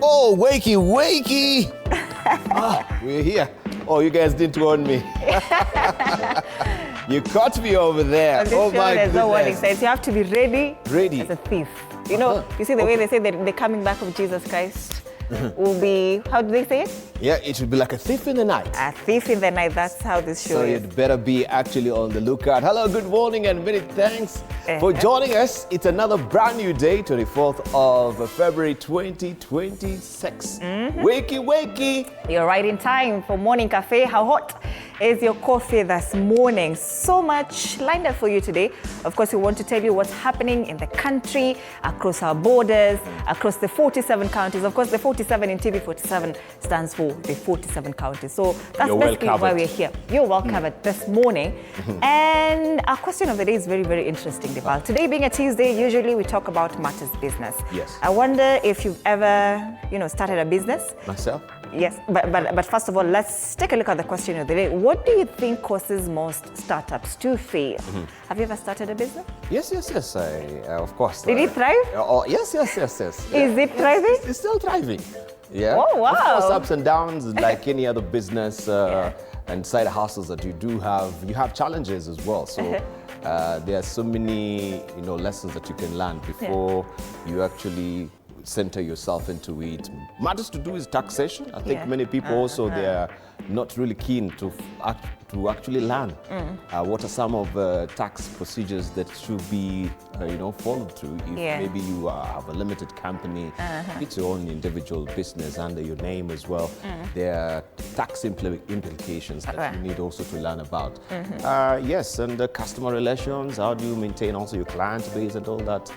Oh, wakey, wakey. We're here. Oh, you guys didn't warn me. You caught me over there. Oh, my there's goodness. no warning signs. You have to be ready. Ready. As a thief. You know, you see the way they say that the coming back of Jesus Christ will be, how do they say it? Yeah, it would be like a thief in the night. A thief in the night. That's how this show So is. you'd better be actually on the lookout. Hello, good morning, and many thanks for joining us. It's another brand new day, 24th of February 2026. Wakey, wakey. You're right in time for morning cafe. How hot is your coffee this morning? So much lined up for you today. Of course, we want to tell you what's happening in the country, across our borders, across the 47 counties. Of course, the 47 in TV47 stands for the 47 counties. So that's basically why we're here. You're well covered this morning. And our question of the day is very, very interesting, Dipal. Today being a Tuesday, usually we talk about matters business. Yes. I wonder if you've ever, started a business. Myself? Yes, but first of all, let's take a look at the question of the day. What do you think causes most startups to fail? Have you ever started a business? Yes. Of course. Did it thrive? Yes. Is it thriving? It's still thriving. Yeah. Oh, wow. Of course, ups and downs, like any other business and side hustles that you do have. You have challenges as well. So there are so many, lessons that you can learn before you actually center yourself into it. Matters to do is taxation. I think many people also, they are not really keen to actually learn what are some of the tax procedures that should be followed through. If maybe you have a limited company, it's your own individual business under your name as well. There are tax implications that you need also to learn about. Yes, and the customer relations, how do you maintain also your client base and all that.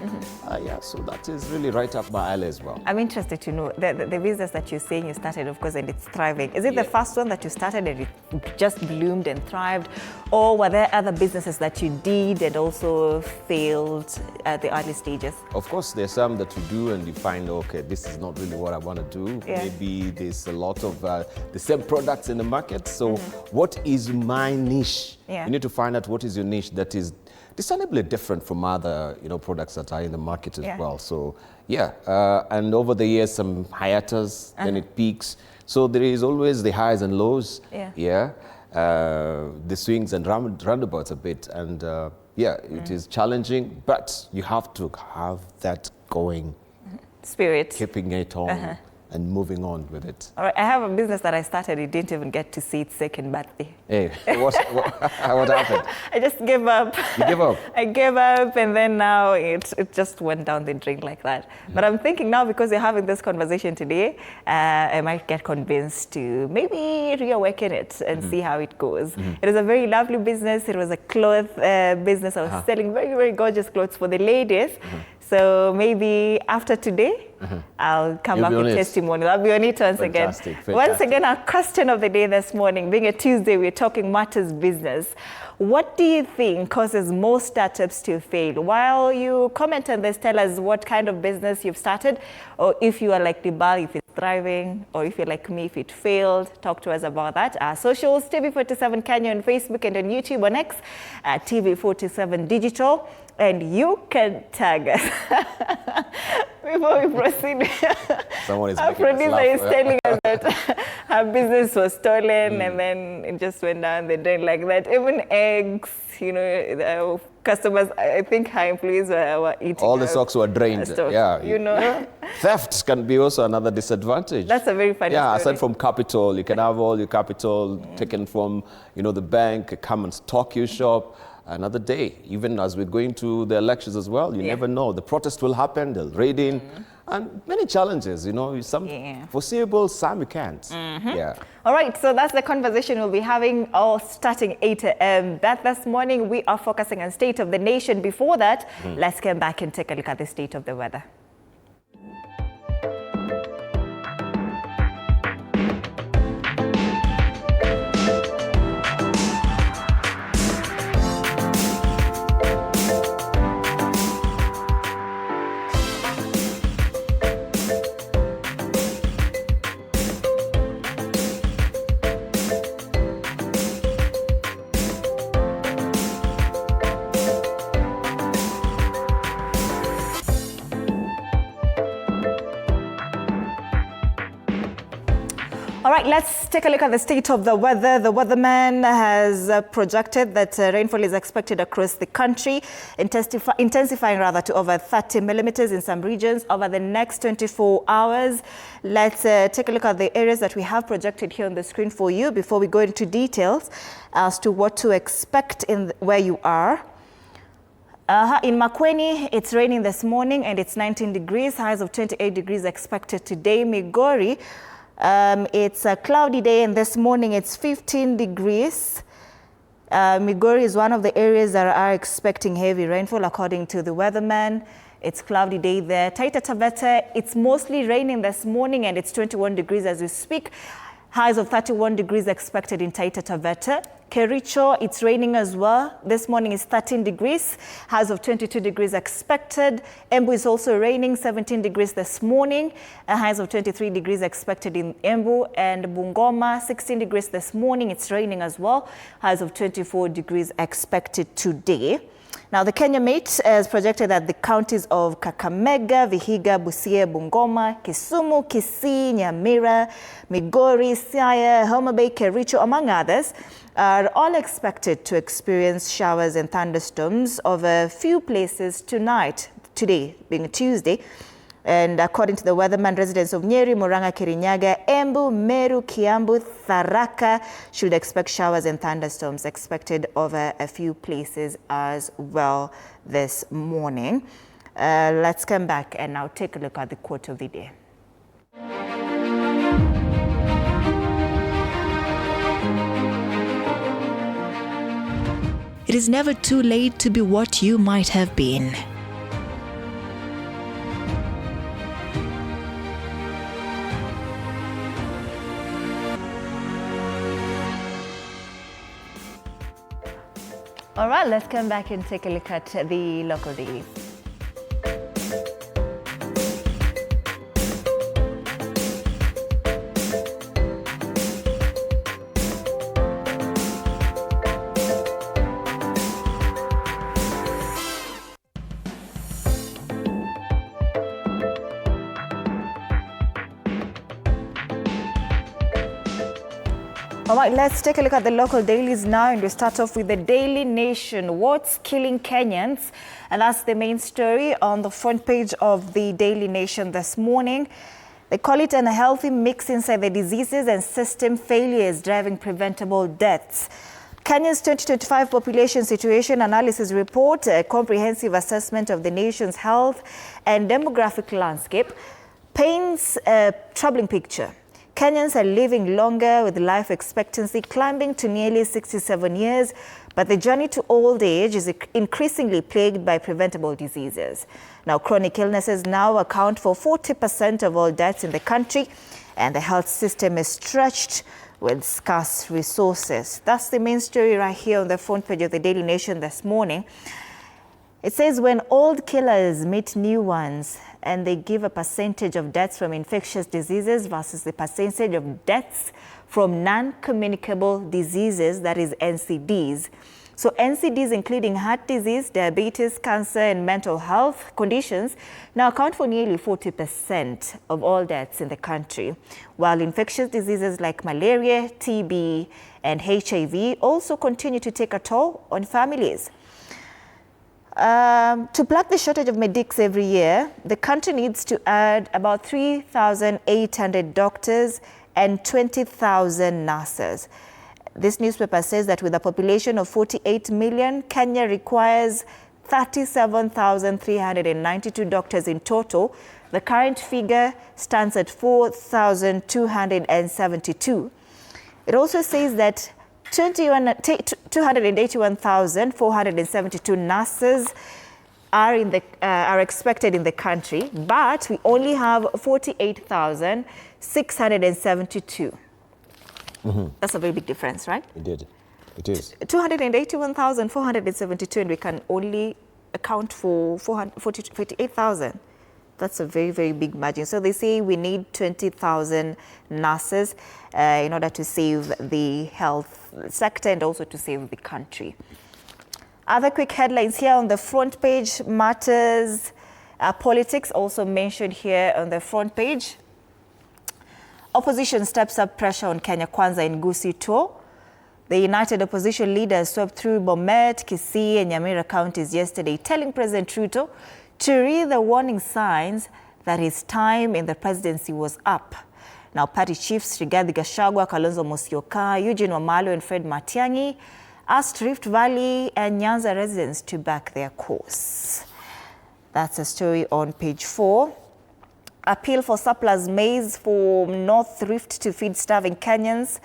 So that is really right up my alley as well. I'm interested to know, the business that you're saying you started, of course, and it's thriving. Is it the first one that you started and it just bloomed and thrived? Or were there other businesses that you did and also failed at the early stages? Of course, there's some that you do and you find, okay, this is not really what I want to do. Maybe there's a lot of the same products in the market. So what is my niche? You need to find out what is your niche that is discernibly different from other products that are in the market as well. So and over the years, some hiatus, then it peaks. So there is always the highs and lows. The swings and roundabouts a bit. And it is challenging, but you have to have that going spirit, keeping it on and moving on with it. All right, I have a business that I started. It didn't even get to see its second birthday. Hey, what happened? I just gave up. You gave up? I gave up, and then now it just went down the drain like that. But I'm thinking now, because we're having this conversation today, I might get convinced to maybe reawaken it and see how it goes. It is a very lovely business. It was a cloth business. I was selling very, very gorgeous clothes for the ladies. So maybe after today, I'll come back with testimony. I'll be on it once again. Fantastic. Once again, our question of the day this morning, being a Tuesday, we're talking matters business. What do you think causes most startups to fail? While you comment on this, tell us what kind of business you've started, or if you are like Dibal, if it's thriving, or if you're like me, if it failed. Talk to us about that. Our socials, TV47 Kenya on Facebook and on YouTube, on X, TV47 Digital. And you can tag us. Before we proceed, our producer is telling us that her business was stolen and then it just went down the drain like that. Even eggs, customers, I think her employees were eating. All the stocks were drained. Theft can be also another disadvantage. That's a very funny story. Aside from capital, you can have all your capital taken from, the bank, come and stock your shop. Another day, even as we're going to the elections as well, you never know. The protest will happen, they'll raid in, and many challenges, some foreseeable, some you can't. All right, so that's the conversation we'll be having all starting 8 a.m. This morning, we are focusing on state of the nation. Before that, let's come back and take a look at the state of the weather. right, let's take a look at the state of the weather. The weatherman has projected that rainfall is expected across the country, intensifying rather to over 30 millimeters in some regions over the next 24 hours. Let's take a look at the areas that we have projected here on the screen for you before we go into details as to what to expect in where you are. In Makueni, it's raining this morning and it's 19 degrees, highs of 28 degrees expected today. Migori, it's a cloudy day and this morning it's 15 degrees. Migori is one of the areas that are expecting heavy rainfall according to the weatherman. It's cloudy day there. Taita Taveta, it's mostly raining this morning and it's 21 degrees as we speak. Highs of 31 degrees expected in Taita Taveta. Kericho, it's raining as well. This morning is 13 degrees. Highs of 22 degrees expected. Embu is also raining, 17 degrees this morning. Highs of 23 degrees expected in Embu. And Bungoma, 16 degrees this morning. It's raining as well. Highs of 24 degrees expected today. Now, the Kenya Met has projected that the counties of Kakamega, Vihiga, Busia, Bungoma, Kisumu, Kisii, Nyamira, Migori, Siaya, Homa Bay, Kericho, among others, are all expected to experience showers and thunderstorms over a few places tonight, today being a Tuesday. And according to the weatherman, residents of Nyeri, Murang'a, Kirinyaga, Embu, Meru, Kiambu, Tharaka should expect showers and thunderstorms expected over a few places as well this morning. Let's come back and now take a look at the quote of the day. It is never too late to be what you might have been. All right, let's come back and take a look at the local dailies. All right, let's take a look at the local dailies now, and we start off with the Daily Nation. What's killing Kenyans? And that's the main story on the front page of the Daily Nation this morning. They call it an unhealthy mix inside the diseases and system failures driving preventable deaths. Kenya's 2025 population situation analysis report, a comprehensive assessment of the nation's health and demographic landscape, paints a troubling picture. Kenyans are living longer with life expectancy climbing to nearly 67 years, but the journey to old age is increasingly plagued by preventable diseases. Now, chronic illnesses now account for 40% of all deaths in the country, and the health system is stretched with scarce resources. That's the main story right here on the front page of the Daily Nation this morning. It says when old killers meet new ones and they give a percentage of deaths from infectious diseases versus the percentage of deaths from non-communicable diseases, that is NCDs. So NCDs, including heart disease, diabetes, cancer, and mental health conditions, now account for nearly 40% of all deaths in the country, while infectious diseases like malaria, TB, and HIV also continue to take a toll on families. To plug the shortage of medics every year, the country needs to add about 3,800 doctors and 20,000 nurses. This newspaper says that with a population of 48 million, Kenya requires 37,392 doctors in total. The current figure stands at 4,272. It also says that 281,472 nurses are expected in the country, but we only have 48,672. That's a very big difference, right? It is. 281,472, and we can only account for 48,000. That's a very, very big margin. So they say we need 20,000 nurses in order to save the health sector and also to save the country. Other quick headlines here on the front page. Matters politics also mentioned here on the front page. Opposition steps up pressure on Kenya Kwanza in Gusii tour. The united opposition leaders swept through Bomet, Gusii and Nyamira counties yesterday, telling President Ruto to read the warning signs that his time in the presidency was up. Now, party chiefs Rigathi Gachagua, Kalonzo Musyoka, Eugene Wamalwa and Fred Matiang'i asked Rift Valley and Nyanza residents to back their course. That's a story on page 4. Appeal for surplus maize for North Rift to feed starving Kenyans.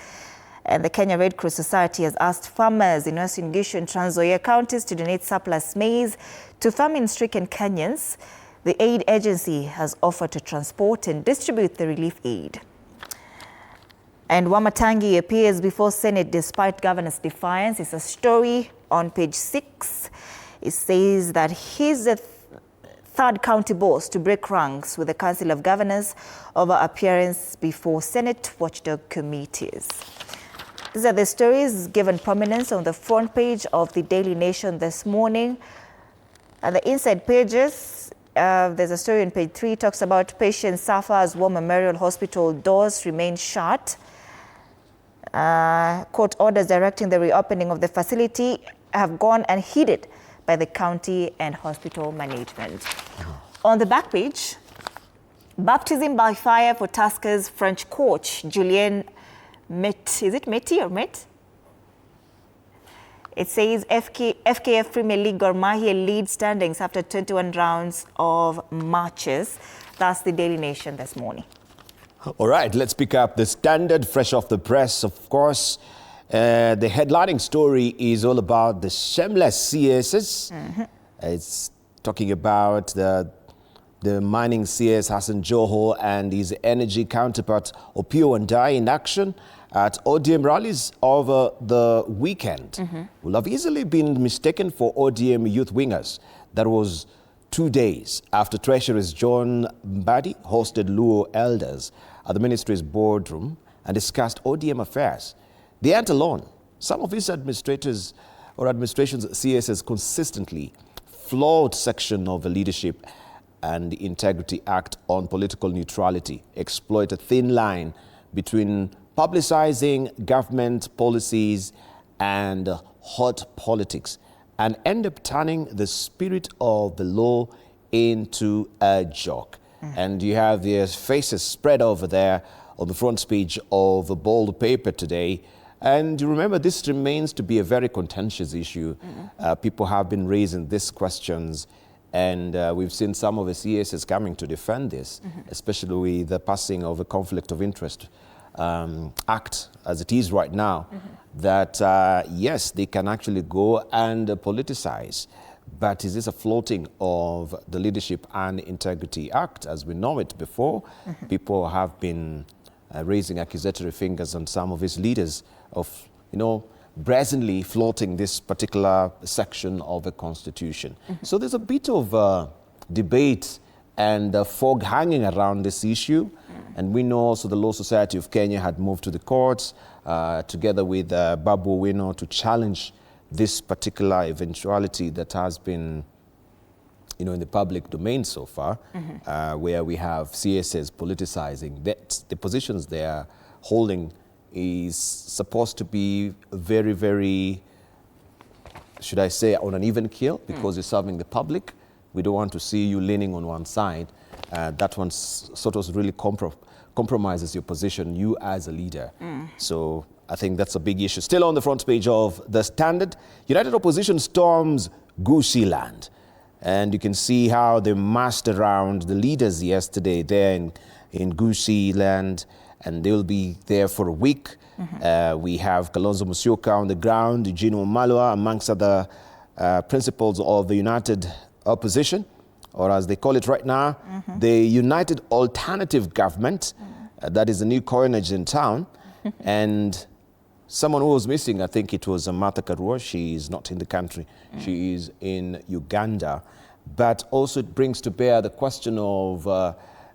And the Kenya Red Cross Society has asked farmers in Uasin Gishu and Trans Nzoia counties to donate surplus maize to famine-stricken Kenyans. The aid agency has offered to transport and distribute the relief aid. And Wamatangi appears before Senate despite governor's defiance. It's a story on page 6. It says that he's the third county boss to break ranks with the Council of Governors over appearance before Senate watchdog committees. These are the stories given prominence on the front page of the Daily Nation this morning. At the inside pages, there's a story on page 3, talks about patients suffer as War Memorial Hospital doors remain shut. Court orders directing the reopening of the facility have gone unheeded by the county and hospital management. On the back page, baptism by fire for Tuskers French coach Julien Met. Is it Meti or Met? It says FKF Premier League Gor Mahia lead standings after 21 rounds of matches. That's the Daily Nation this morning. All right, let's pick up the Standard, fresh off the press, of course. The headlining story is all about the shameless CSs. It's talking about the mining CS Hassan Joho and his energy counterpart Opio Ndai in action at ODM rallies over the weekend. Will have easily been mistaken for ODM youth wingers. That was 2 days after Treasurers John Mbadi hosted Luo elders at the ministry's boardroom and discussed ODM affairs. They aren't alone. Some of his administrators or administration's CSs consistently flawed section of the Leadership and Integrity Act on political neutrality, exploit a thin line between publicizing government policies and hot politics, and end up turning the spirit of the law into a joke. And you have their faces spread over there on the front page of a bold paper today. And you remember, this remains to be a very contentious issue. People have been raising these questions, and we've seen some of the CSs coming to defend this, especially with the passing of a conflict of interest act as it is right now, that yes, they can actually go and politicize. But is this a floating of the Leadership and Integrity Act as we know it before? People have been raising accusatory fingers on some of his leaders of, brazenly floating this particular section of the Constitution. So there's a bit of debate and fog hanging around this issue. And we know also the Law Society of Kenya had moved to the courts together with Babu Owino to challenge this particular eventuality that has been, in the public domain so far, where we have CSs politicizing. That the positions they are holding is supposed to be very, very, should I say, on an even keel, because you're serving the public. We don't want to see you leaning on one side. That one sort of really compromises your position, you as a leader. So I think that's a big issue. Still on the front page of the Standard, United Opposition storms Gusii land. And you can see how they massed around the leaders yesterday there in Gusii land, and they'll be there for a week. We have Kalonzo Musyoka on the ground, Eugene Wamalwa, amongst other principals of the United Opposition, or as they call it right now, the United Alternative Government. That is the new coinage in town. And someone who was missing, I think it was Martha Karua. She is not in the country. She is in Uganda. But also it brings to bear the question of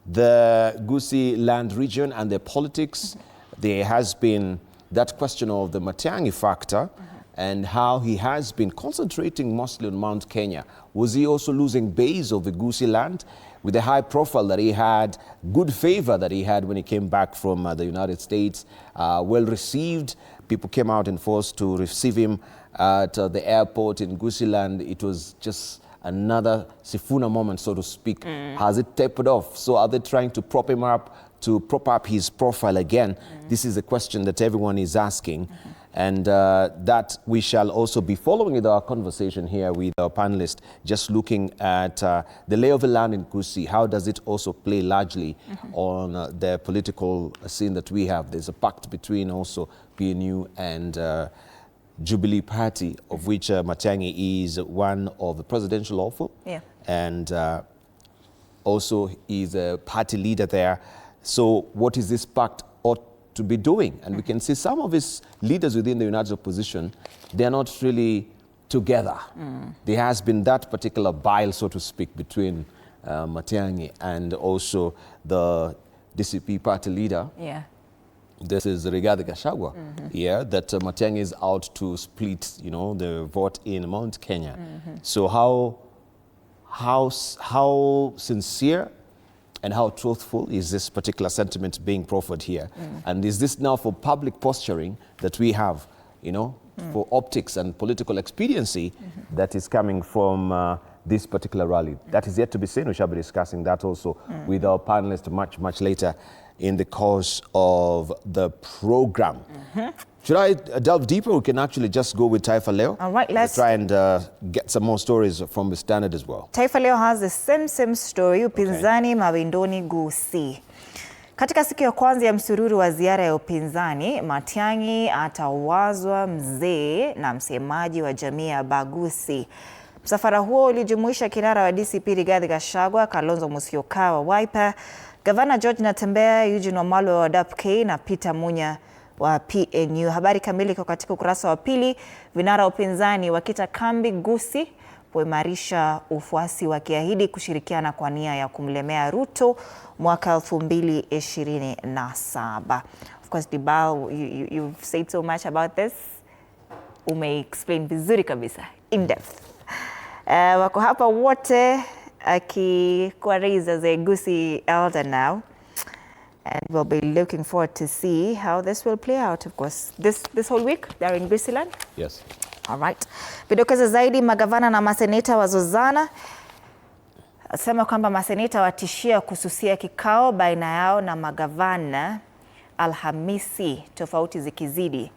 the Gusii land region and their politics. There has been that question of the Matiang'i factor and how he has been concentrating mostly on Mount Kenya. Was he also losing base of the Gusii land with the high profile that he had, good favor that he had when he came back from the United States, well received. People came out in force to receive him at the airport in Gusii land. It was just another Sifuna moment, so to speak. Has it tapered off? So are they trying to prop him up, to prop up his profile again? This is a question that everyone is asking. And that we shall also be following with our conversation here with our panelists, just looking at the lay of the land in Gusii. How does it also play largely on the political scene that we have? There's a pact between also PNU and Jubilee Party, of which Matiang'i is one of the presidential hopeful. Yeah. And also is a party leader there. So what is this pact ought to be doing? And we can see some of his leaders within the united opposition, they're not really together. There has been that particular bile, so to speak, between Matiang'i and also the DCP party leader. Yeah. This is Rigathi Gachagua, that Matiang'i is out to split, the vote in Mount Kenya. So how sincere and how truthful is this particular sentiment being proffered here? And is this now for public posturing that we have, for optics and political expediency that is coming from this particular rally? That is yet to be seen. We shall be discussing that also with our panelists much, much later in the course of the program. Should I delve deeper? We can actually just go with Taifa Leo. All right, let's try and get some more stories from the Standard as well. Taifa Leo has the same story, upinzani mawindoni Gusii. Katika siku ya kwanza ya msururu wa ziara ya upinzani, Matiang'i atawazwa mzee na msemaji wa jamii ya Gusii. Msafara huo ulijumuisha kinara wa DCP Rigathi Gachagua, Kalonzo Musyoka wa Wiper, Gavana George Natembeya, Eugene Wamalwa wa DAP-K na Peter Munya wa PNU. Habari kamili kwa katika ukurasa wa pili. Vinara upinzani wakita kambi Gusii kuimarisha ufuasi, wakiahidi kushirikiana kwa nia ya kumlemea Ruto mwaka 2027. Of course, Dibal, you've said so much about this. Explain vizuri kabisa, in depth. Wako hapa wote akikuwa raised as a Gusii elder now. And we'll be looking forward to see how this will play out, of course. This whole week, they're in Gusii land? Yes. All right. Vidokezo zaidi, magavana na maseneta wazozana. Sema kwamba maseneta watishia kususia kikao baina yao na magavana Alhamisi, tofauti zikizidi.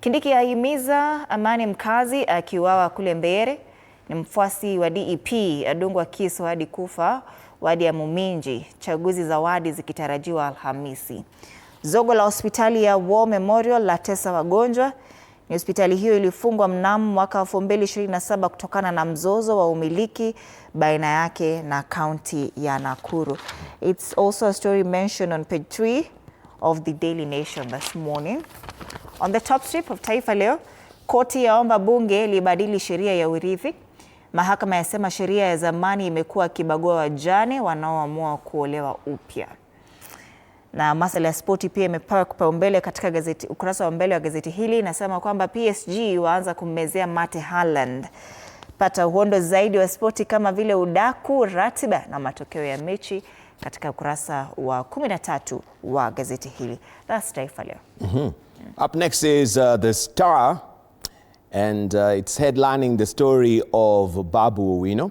Kindiki ahimiza amani, mkazi akiuawa kule Mbeere. Ni mfuasi wa DEP adungwa kisu hadi kufa wadi ya Muminji, chaguzi za wadi zikitarajiwa Alhamisi. Zogo la hospitali ya War Memorial la tesa wagonjwa. Ni hospitali hiyo ilifungwa mnamo mwaka 2027 kutokana na mzozo wa umiliki baina yake na kaunti ya Nakuru. It's also a story mentioned on page 3 of the Daily Nation this morning. On the top strip of Taifa Leo, koti yaomba bunge libadili sheria ya urithi. Mahakama yasema sheria ya zamani imekuwa kibagua wajane wanaoamua kuolewa upya. Na masuala ya spoti pia imepewa kipaumbele katika gazeti, ukurasa wa mbele wa gazeti hili. Inasema kwamba PSG waanza kummezea mate Haaland. Pata uhondo zaidi wa spoti kama vile udaku, ratiba na matokeo ya mechi katika ukurasa wa 13 wa gazeti hili. That's Taifa Leo. Up next is The Star. And it's headlining the story of Babu Owino.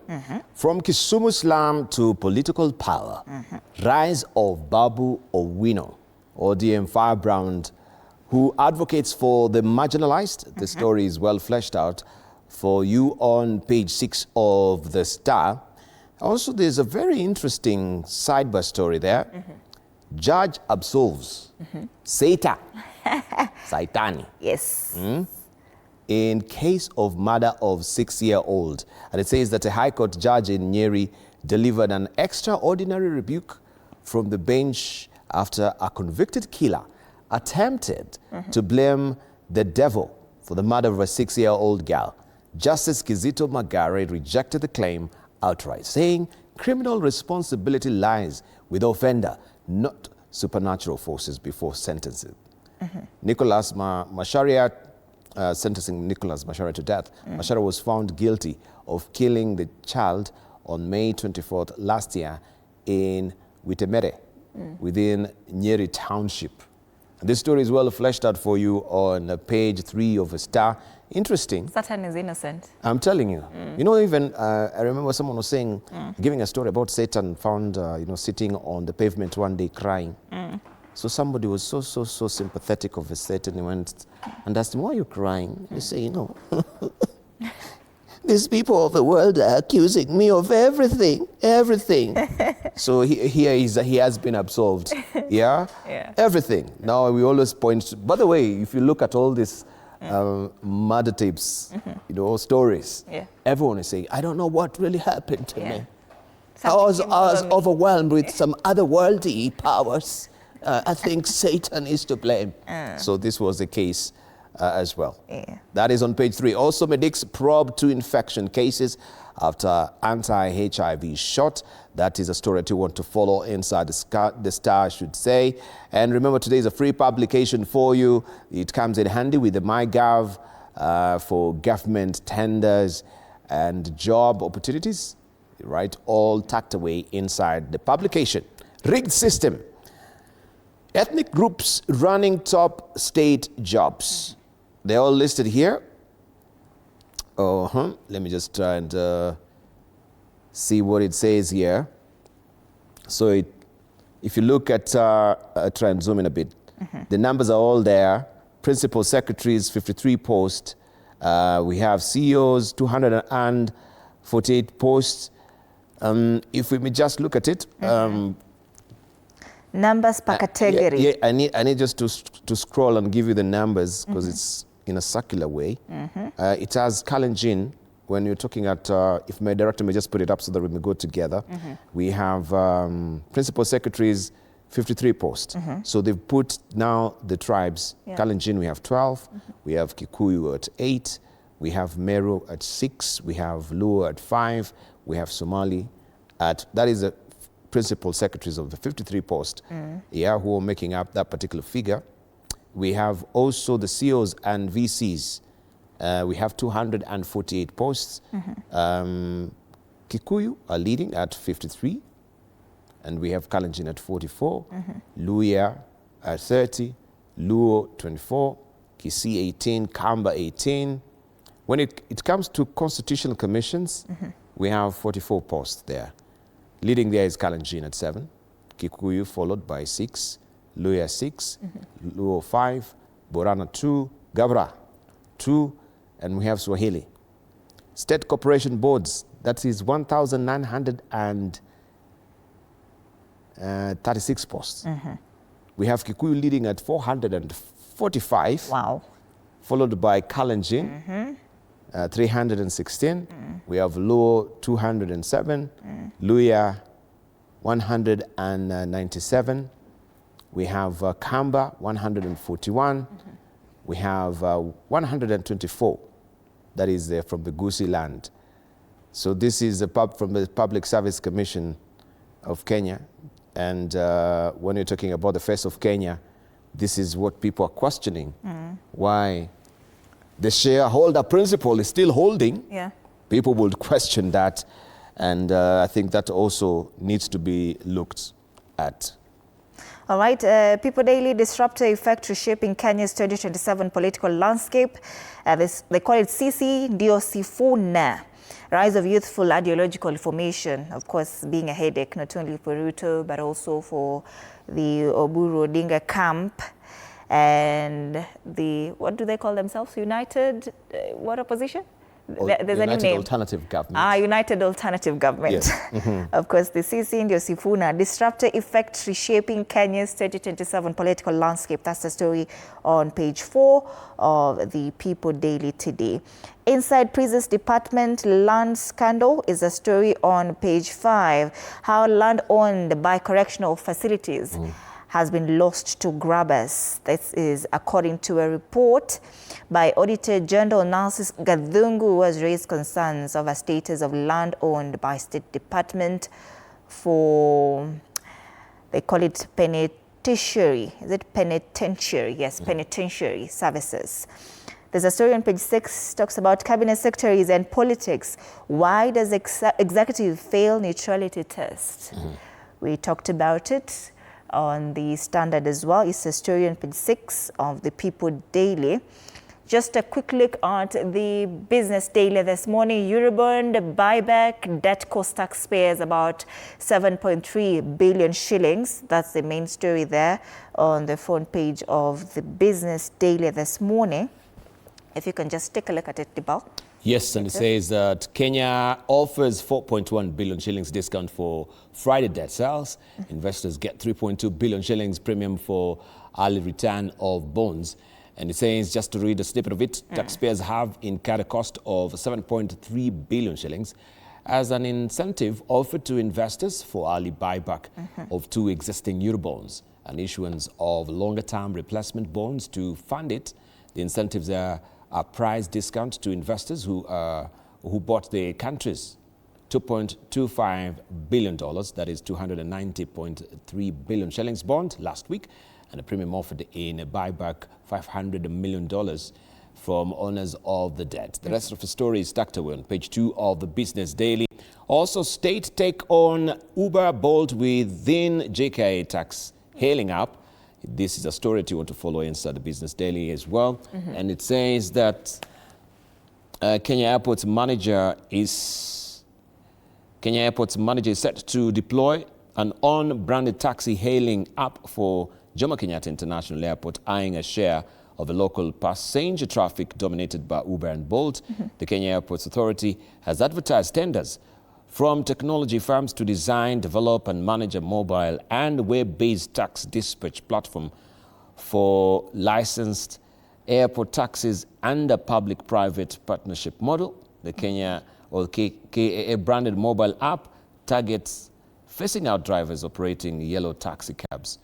From Kisumu slum to political power. Rise of Babu Owino, ODM firebrand, who advocates for the marginalized. The story is well fleshed out for you on page 6 of The Star. Also, there's a very interesting sidebar story there. Judge absolves Satan, Saitani. Yes. In case of murder of 6-year-old. And it says that a High Court judge in Nyeri delivered an extraordinary rebuke from the bench after a convicted killer attempted to blame the devil for the murder of a 6-year-old girl. Justice Kizito Magare rejected the claim outright, saying criminal responsibility lies with the offender, not supernatural forces before sentencing. Nicholas Masharia sentencing Nicholas Mashara to death, Mashara was found guilty of killing the child on May 24th last year in Witemere, within Nyeri Township. This story is well fleshed out for you on page 3 of a Star. Interesting. Satan is innocent. I'm telling you. You know, even I remember someone was saying, giving a story about Satan found, sitting on the pavement one day crying. So somebody was so sympathetic of a Satan. He went and asked him, why are you crying? He said, these people of the world are accusing me of everything. So he has been absolved. Yeah? Everything. Now we always point, by the way, if you look at all these murder tapes, stories, everyone is saying, I don't know what really happened to me. I was overwhelmed with some otherworldly powers. I think Satan is to blame. So this was the case as well. That is on page 3. Also, medics probe 2 infection cases after anti-HIV shot. That is a story that you want to follow inside the Star, I should say. And remember, today is a free publication for you. It comes in handy with the MyGov for government tenders and job opportunities, right? All tucked away inside the publication. Rigged system. Ethnic groups running top state jobs. They're all listed here. Let me just try and see what it says here. So if you look at, try and zoom in a bit. The numbers are all there. Principal secretaries, 53 posts. We have CEOs, 248 posts. If we may just look at it. Numbers per category. I need just to scroll and give you the numbers because it's in a circular way. It has Kalenjin. When you're talking at, if my director may just put it up so that we may go together. We have principal secretaries, 53 posts. So they've put now the tribes. Kalenjin, we have 12. We have Kikuyu at 8. We have Meru at 6. We have Luo at 5. We have Somali at, that is the principal secretaries of the 53 posts, who are making up that particular figure. We have also the CEOs and VCs. We have 248 posts. Kikuyu are leading at 53, and we have Kalenjin at 44, Luya at 30, Luo 24, Gusii 18, Kamba 18. When it comes to constitutional commissions, we have 44 posts there. Leading there is Kalenjin at 7, Kikuyu followed by 6, Luya 6, Luo 5, Borana 2, Gabra 2, and we have Swahili. State corporation boards, that is 1,936 posts. We have Kikuyu leading at 445. Wow. Followed by Kalenjin, 316. We have Luo 207, Luya 197. We have Kamba 141. We have 124. That is from the Gusii land. So this is from the Public Service Commission of Kenya. And when you're talking about the face of Kenya, this is what people are questioning. Why the shareholder principle is still holding. People will question that. And I think that also needs to be looked at. All right, People Daily, disruptor effect reshaping Kenya's 2027 political landscape. They call it Sisi Diosifuna. Rise of youthful ideological formation, of course, being a headache, not only for Ruto, but also for the Oburu Odinga camp. And the, what do they call themselves? United, what opposition? There's a new name. Alternative Government. United Alternative Government. Yes. Of course, the Sisi Diosifuna, disruptor effect reshaping Kenya's 2027 political landscape. That's the story on page 4 of the People Daily today. Inside Prisons Department land scandal is a story on page 5. How land owned by correctional facilities has been lost to grabbers. This is according to a report by Auditor General Narcis Gathungu, who has raised concerns over status of land owned by State Department for, they call it penitentiary. Is it penitentiary? Yes, penitentiary services. There's a story on page 6, talks about cabinet secretaries and politics. Why does executive fail neutrality test? We talked about it on the Standard as well. It's a story on page 6 of the People Daily. Just a quick look at the Business Daily this morning. Eurobond buyback, debt cost taxpayers about 7.3 billion shillings. That's the main story there on the front page of the Business Daily this morning. If you can just take a look at it, Dibal. Yes, and it says that Kenya offers 4.1 billion shillings discount for Friday debt sales. Investors get 3.2 billion shillings premium for early return of bonds. And it says, just to read a snippet of it, taxpayers have incurred a cost of 7.3 billion shillings as an incentive offered to investors for early buyback of 2 existing Eurobonds and issuance of longer-term replacement bonds to fund it. The incentives are a price discount to investors who bought the country's $2.25 billion, that is 290.3 billion shillings bond last week, and a premium offered in a buyback $500 million from owners of the debt. The rest of the story is tucked away on page 2 of the Business Daily. Also, state take on Uber, Bolt within JKIA tax hailing up. This is a story that you want to follow inside the Business Daily as well. And it says that Kenya Airports manager is set to deploy an on-branded taxi hailing app for Jomo Kenyatta International Airport, eyeing a share of the local passenger traffic dominated by Uber and Bolt. The Kenya Airports Authority has advertised tenders from technology firms to design, develop and manage a mobile and web-based tax dispatch platform for licensed airport taxis under public-private partnership model. The Kenya or KAA branded mobile app targets phasing out drivers operating yellow taxi cabs.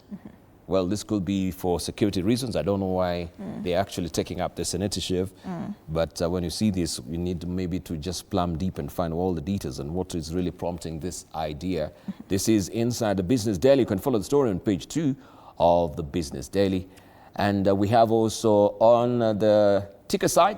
Well, this could be for security reasons. I don't know why they're actually taking up this initiative. But when you see this, you need maybe to just plumb deep and find all the details and what is really prompting this idea. This is inside the Business Daily. You can follow the story on page 2 of the Business Daily. And we have also on the ticker side,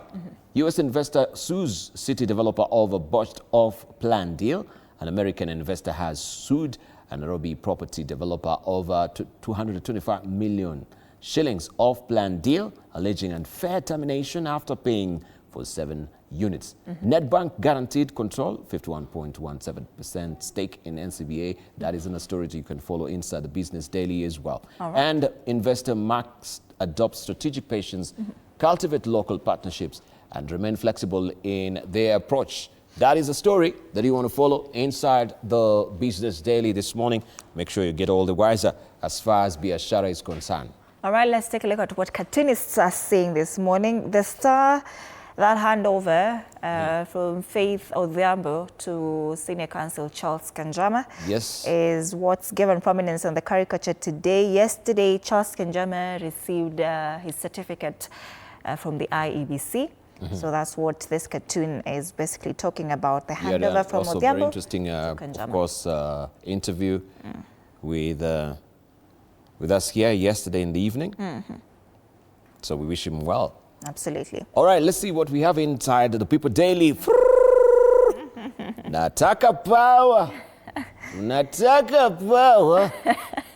U.S. investor sues city developer over botched off-plan deal. An American investor has sued a Nairobi property developer over 225 million shillings off-plan deal, alleging unfair termination after paying for 7 units. Netbank guaranteed control, 51.17% stake in NCBA. That is in a story you can follow inside the Business Daily as well. And investor Max adopts strategic patience, cultivate local partnerships, and remain flexible in their approach. That is a story that you want to follow inside the Business Daily this morning. Make sure you get all the wiser as far as biashara is concerned. All right, let's take a look at what cartoonists are saying this morning. The Star, that handover from Faith Odhiambo to Senior Counsel Charles Kanjama is what's given prominence on the caricature today. Yesterday, Charles Kanjama received his certificate from the IEBC. So that's what this cartoon is basically talking about, the handover from also Odhiambo. Very interesting, of course, interview with us here yesterday in the evening. So we wish him well. Absolutely. All right, let's see what we have inside the People Daily. Nataka power. Nataka power.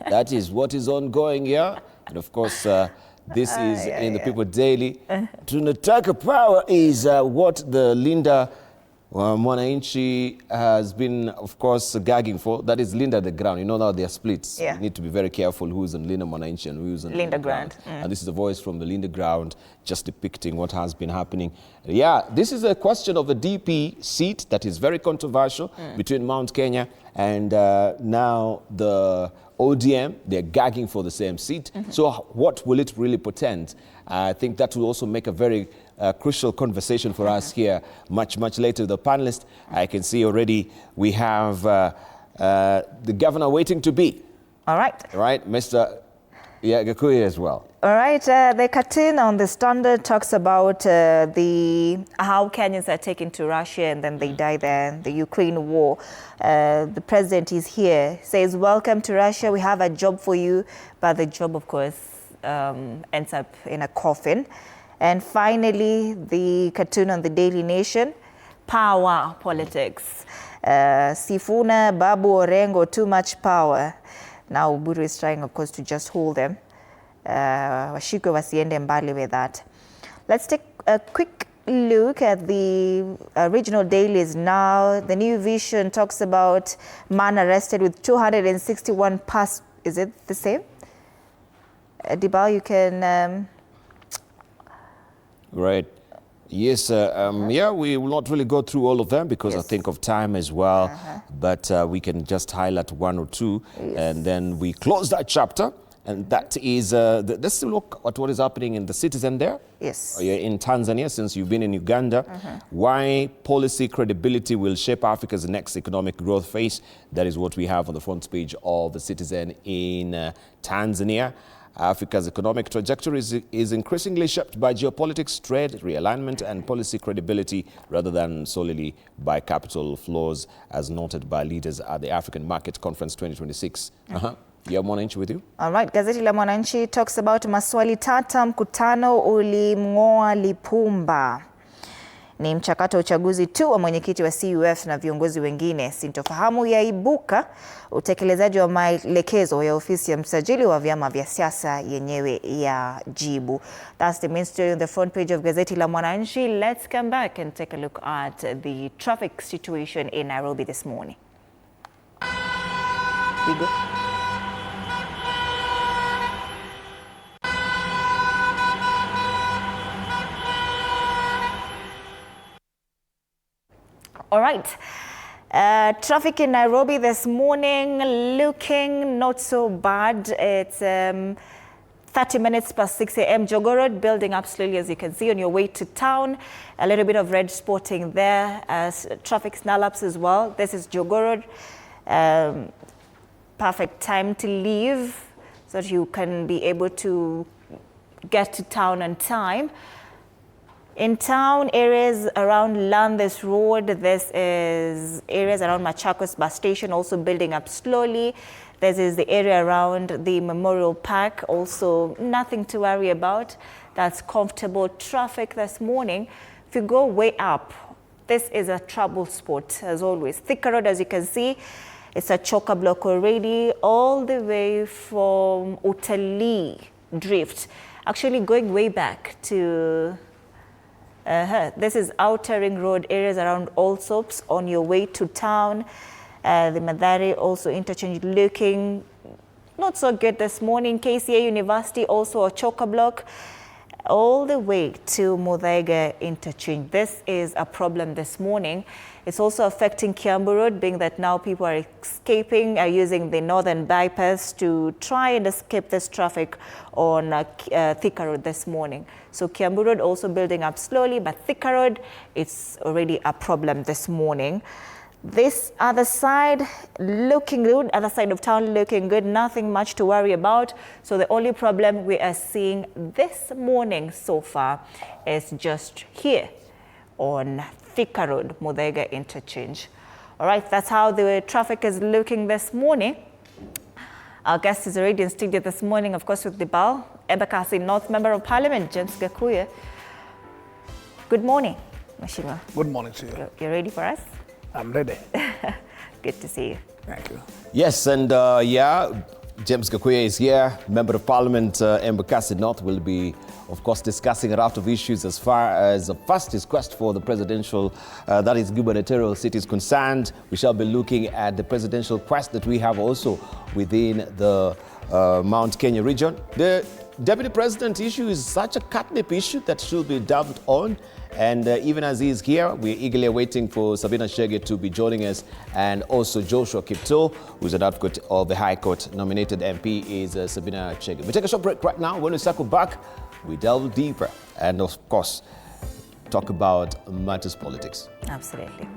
That is what is ongoing here. And of course, this is in the People Daily. Tunataka power is what the Linda Mwananchi has been, of course, gagging for. That is Linda the Ground. You know now they are splits. You need to be very careful who's on Linda Mwananchi and who's on Linda Ground. And this is a voice from the Linda Ground just depicting what has been happening. Yeah, this is a question of the DP seat that is very controversial between Mount Kenya and now the ODM. They're gagging for the same seat. So what will it really portend? I think that will also make a very crucial conversation for us here much later. The panelists, I can see already we have the governor waiting to be. All right. Right, Mr. Gusii as well. All right, the cartoon on the Standard talks about how Kenyans are taken to Russia and then they die there, the Ukraine war. The president is here, says, welcome to Russia, we have a job for you. But the job, of course, ends up in a coffin. And finally, the cartoon on the Daily Nation, power politics. Sifuna, Babu, Orengo, too much power. Now Uburu is trying, of course, to just hold them. Washiko wasiende mbali with that. Let's take a quick look at the regional dailies now. The New Vision talks about man arrested with 261 pass. Is it the same? Dibal, you can... Right. Yes, yeah, we will not really go through all of them because I think of time as well, but we can just highlight one or two, and then we close that chapter. And that is, let's look at what is happening in the Citizen there. Yes. In Tanzania, since you've been in Uganda. Why policy credibility will shape Africa's next economic growth phase. That is what we have on the front page of the Citizen in Tanzania. Africa's economic trajectory is increasingly shaped by geopolitics, trade, realignment, and policy credibility rather than solely by capital flows, as noted by leaders at the African Market Conference 2026. You have Mwananchi with you? All right. Gazeti la Mwananchi talks about maswali tata, mkutano ulimng'oa Lipumba. Ni mchakato wa uchaguzi tu wa mwenyekiti wa CUF na viongozi wengine. Sintofahamu yaibuka, utekelezaji wa maelekezo ya ofisi ya msajili wa vyama vya siasa yenyewe ya jibu. That's the main story on the front page of Gazeti la Mwananchi. Let's come back and take a look at the traffic situation in Nairobi this morning. We go. All right. Traffic in Nairobi this morning looking not so bad. It's 30 minutes past 6 a.m. Jogoo Road building up slowly, as you can see on your way to town. A little bit of red spotting there as traffic snarl-ups as well. This is Jogoo Road. Perfect time to leave so that you can be able to get to town on time. In town areas around Landis Road, this is areas around Machakos bus station also building up slowly. This is the area around the Memorial Park, also nothing to worry about. That's comfortable traffic this morning. If you go way up, this is a trouble spot as always. Thika Road, as you can see, it's a choker block already all the way from Utalii Drift. Actually going way back to... This is Outer Ring Road, areas around Allsops on your way to town. The Mathare also interchange looking not so good this morning. KCA University also a choker block all the way to Muthaiga interchange. This is a problem this morning. It's also affecting Kiambu Road, being that now people are using the northern bypass to try and escape this traffic on Thika Road this morning. So Kiambu Road also building up slowly, but Thika Road, it's already a problem this morning. This other side looking good, other side of town looking good, nothing much to worry about. So the only problem we are seeing this morning so far is just here on Thika Road, Muthaiga interchange. All right, that's how the traffic is looking this morning. Our guest is already in studio this morning, of course, with Dibal, Embakasi North Member of Parliament, James Gakuya. Good morning, Mheshimiwa. Good morning to you. You ready for us? I'm ready. Good to see you. Thank you. Yes, and yeah, James Gakuya is here. Member of Parliament, Embakasi North will be, of course, discussing a raft of issues as far as the fastest quest for the presidential, that is gubernatorial seat is concerned. We shall be looking at the presidential quest that we have also within the Mount Kenya region. The deputy president issue is such a catnip issue that should be delved on. And even as he is here, we're eagerly waiting for Sabina Chege to be joining us, and also Joshua Kipto, who's an advocate of the High Court. Nominated MP is Sabina Chege. We take a short break right now. When we circle back, we delve deeper and, of course, talk about matters politics. Absolutely.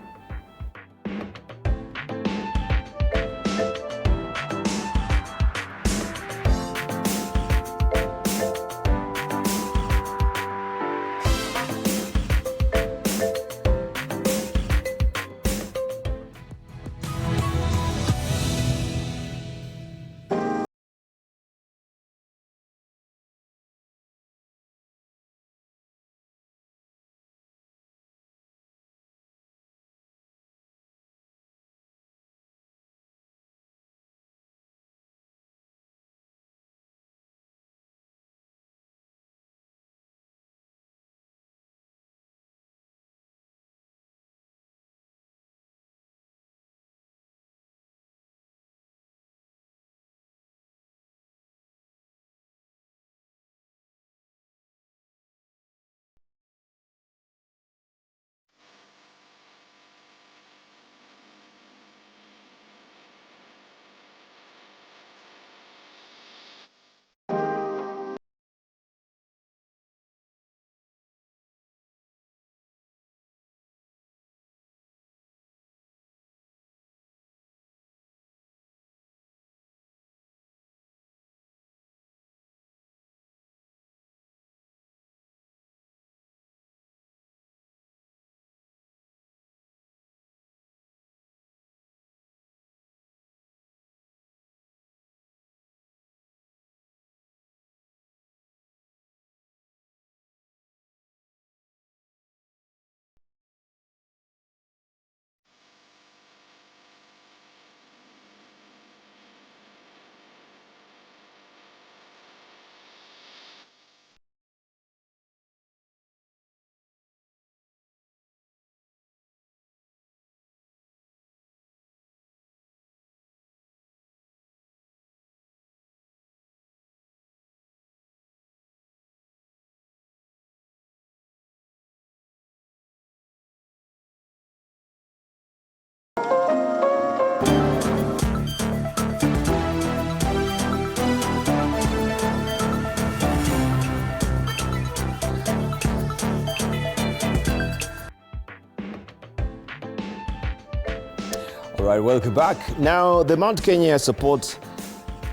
right, welcome back. Now, the Mount Kenya support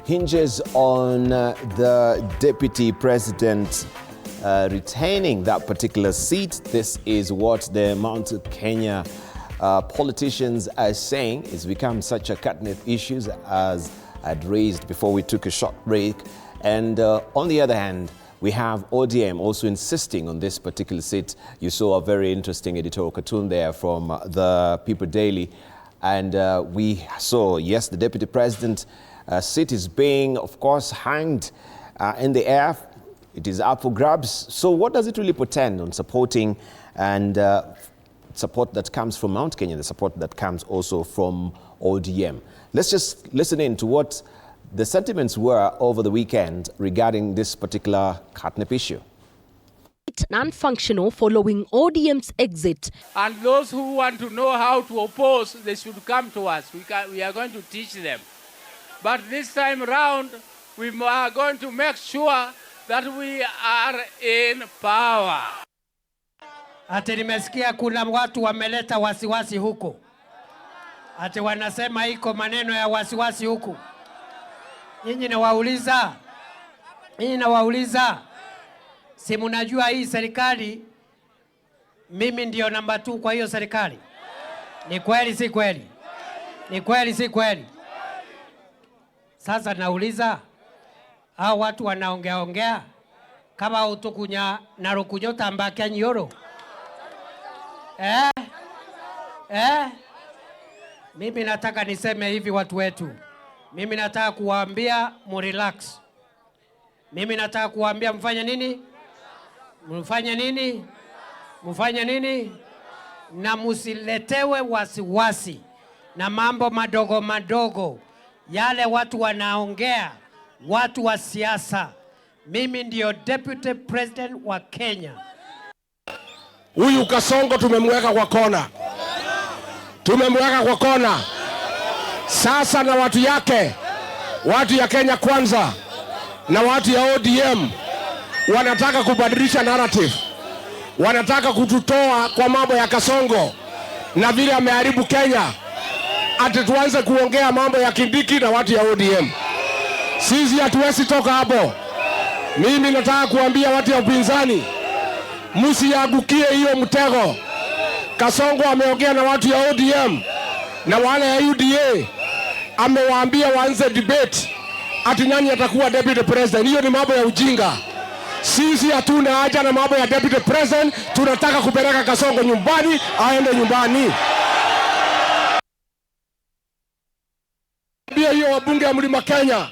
hinges on the deputy president retaining that particular seat. This is what the Mount Kenya politicians are saying. It's become such a catnip issue as I'd raised before we took a short break. And on the other hand, we have ODM also insisting on this particular seat. You saw a very interesting editorial cartoon there from the People Daily. And we saw, yes, the deputy president seat is being, of course, hanged in the air. It is up for grabs. So what does it really portend on supporting and support that comes from Mount Kenya, the support that comes also from ODM? Let's just listen in to what the sentiments were over the weekend regarding this particular catnip issue. Non-functional following ODM's exit. And those who want to know how to oppose, they should come to us. We are going to teach them. But this time around, we are going to make sure that we are in power. Ati nimesikia kuna watu wameleta wasiwasi huku. Ati wanasema iko maneno ya wasiwasi huku. Nyinyi nawauliza, si mnajua hii serikali, mimi ndio namba 2 kwa hiyo serikali? Ni kweli si kweli? Ni kweli si kweli? Sasa nauliza, hao watu wanaongea kama utukunya na rukunyota mbakia nyoro. Mimi nataka niseme hivi watu wetu. Mimi nataka kuwaambia mrelax. Mimi nataka kuwaambia mfanye nini? Mfanye nini? Na musiletewe wasiwasi na mambo madogo. Yale watu wanaongea, watu wa siasa. Mimi ndio deputy president wa Kenya. Huyu Kasongo tumemweka kwa kona. Sasa na watu yake, watu ya Kenya Kwanza na watu ya ODM wanataka kubadilisha narrative. Wanataka kututoa kwa mambo ya Kasongo na vile ameharibu Kenya. Ati tuanze kuongea mambo ya Kindiki na watu ya ODM. Sisi hatuwezi toka hapo. Mimi nataka kuambia watu ya upinzani, msiangukie hiyo mtego. Kasongo ameongea na watu ya ODM na wale ya UDA. Amewaambia waanze debate ati nani atakuwa deputy president. Hiyo ni mambo ya ujinga. Sisi hatuna haja na mambo ya deputy president. Tunataka kupeleka Kasongo nyumbani, aende nyumbani. Hiyo wabunge ya Mlima Kenya,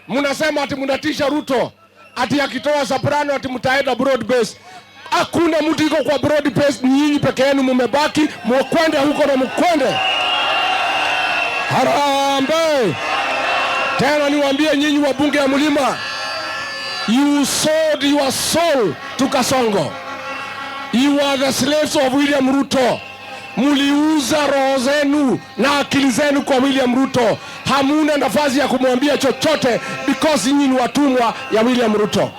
mnasema ati mnatisha Ruto, ati akitoa soprano ati mtaenda broad base. Hakuna mtu iko kwa broad base, nyinyi peke yenu mmebaki, mkwende huko na mkwende. Harambe! Tena niwaambie nyinyi wabunge ya Mlima, you sold your soul to Kasongo. You are the slaves of William Ruto. Muliuza roho zenu na akili zenu kwa William Ruto. Hamuna nafasi ya kumwambia chochote because nyinyi ni watumwa ya William Ruto.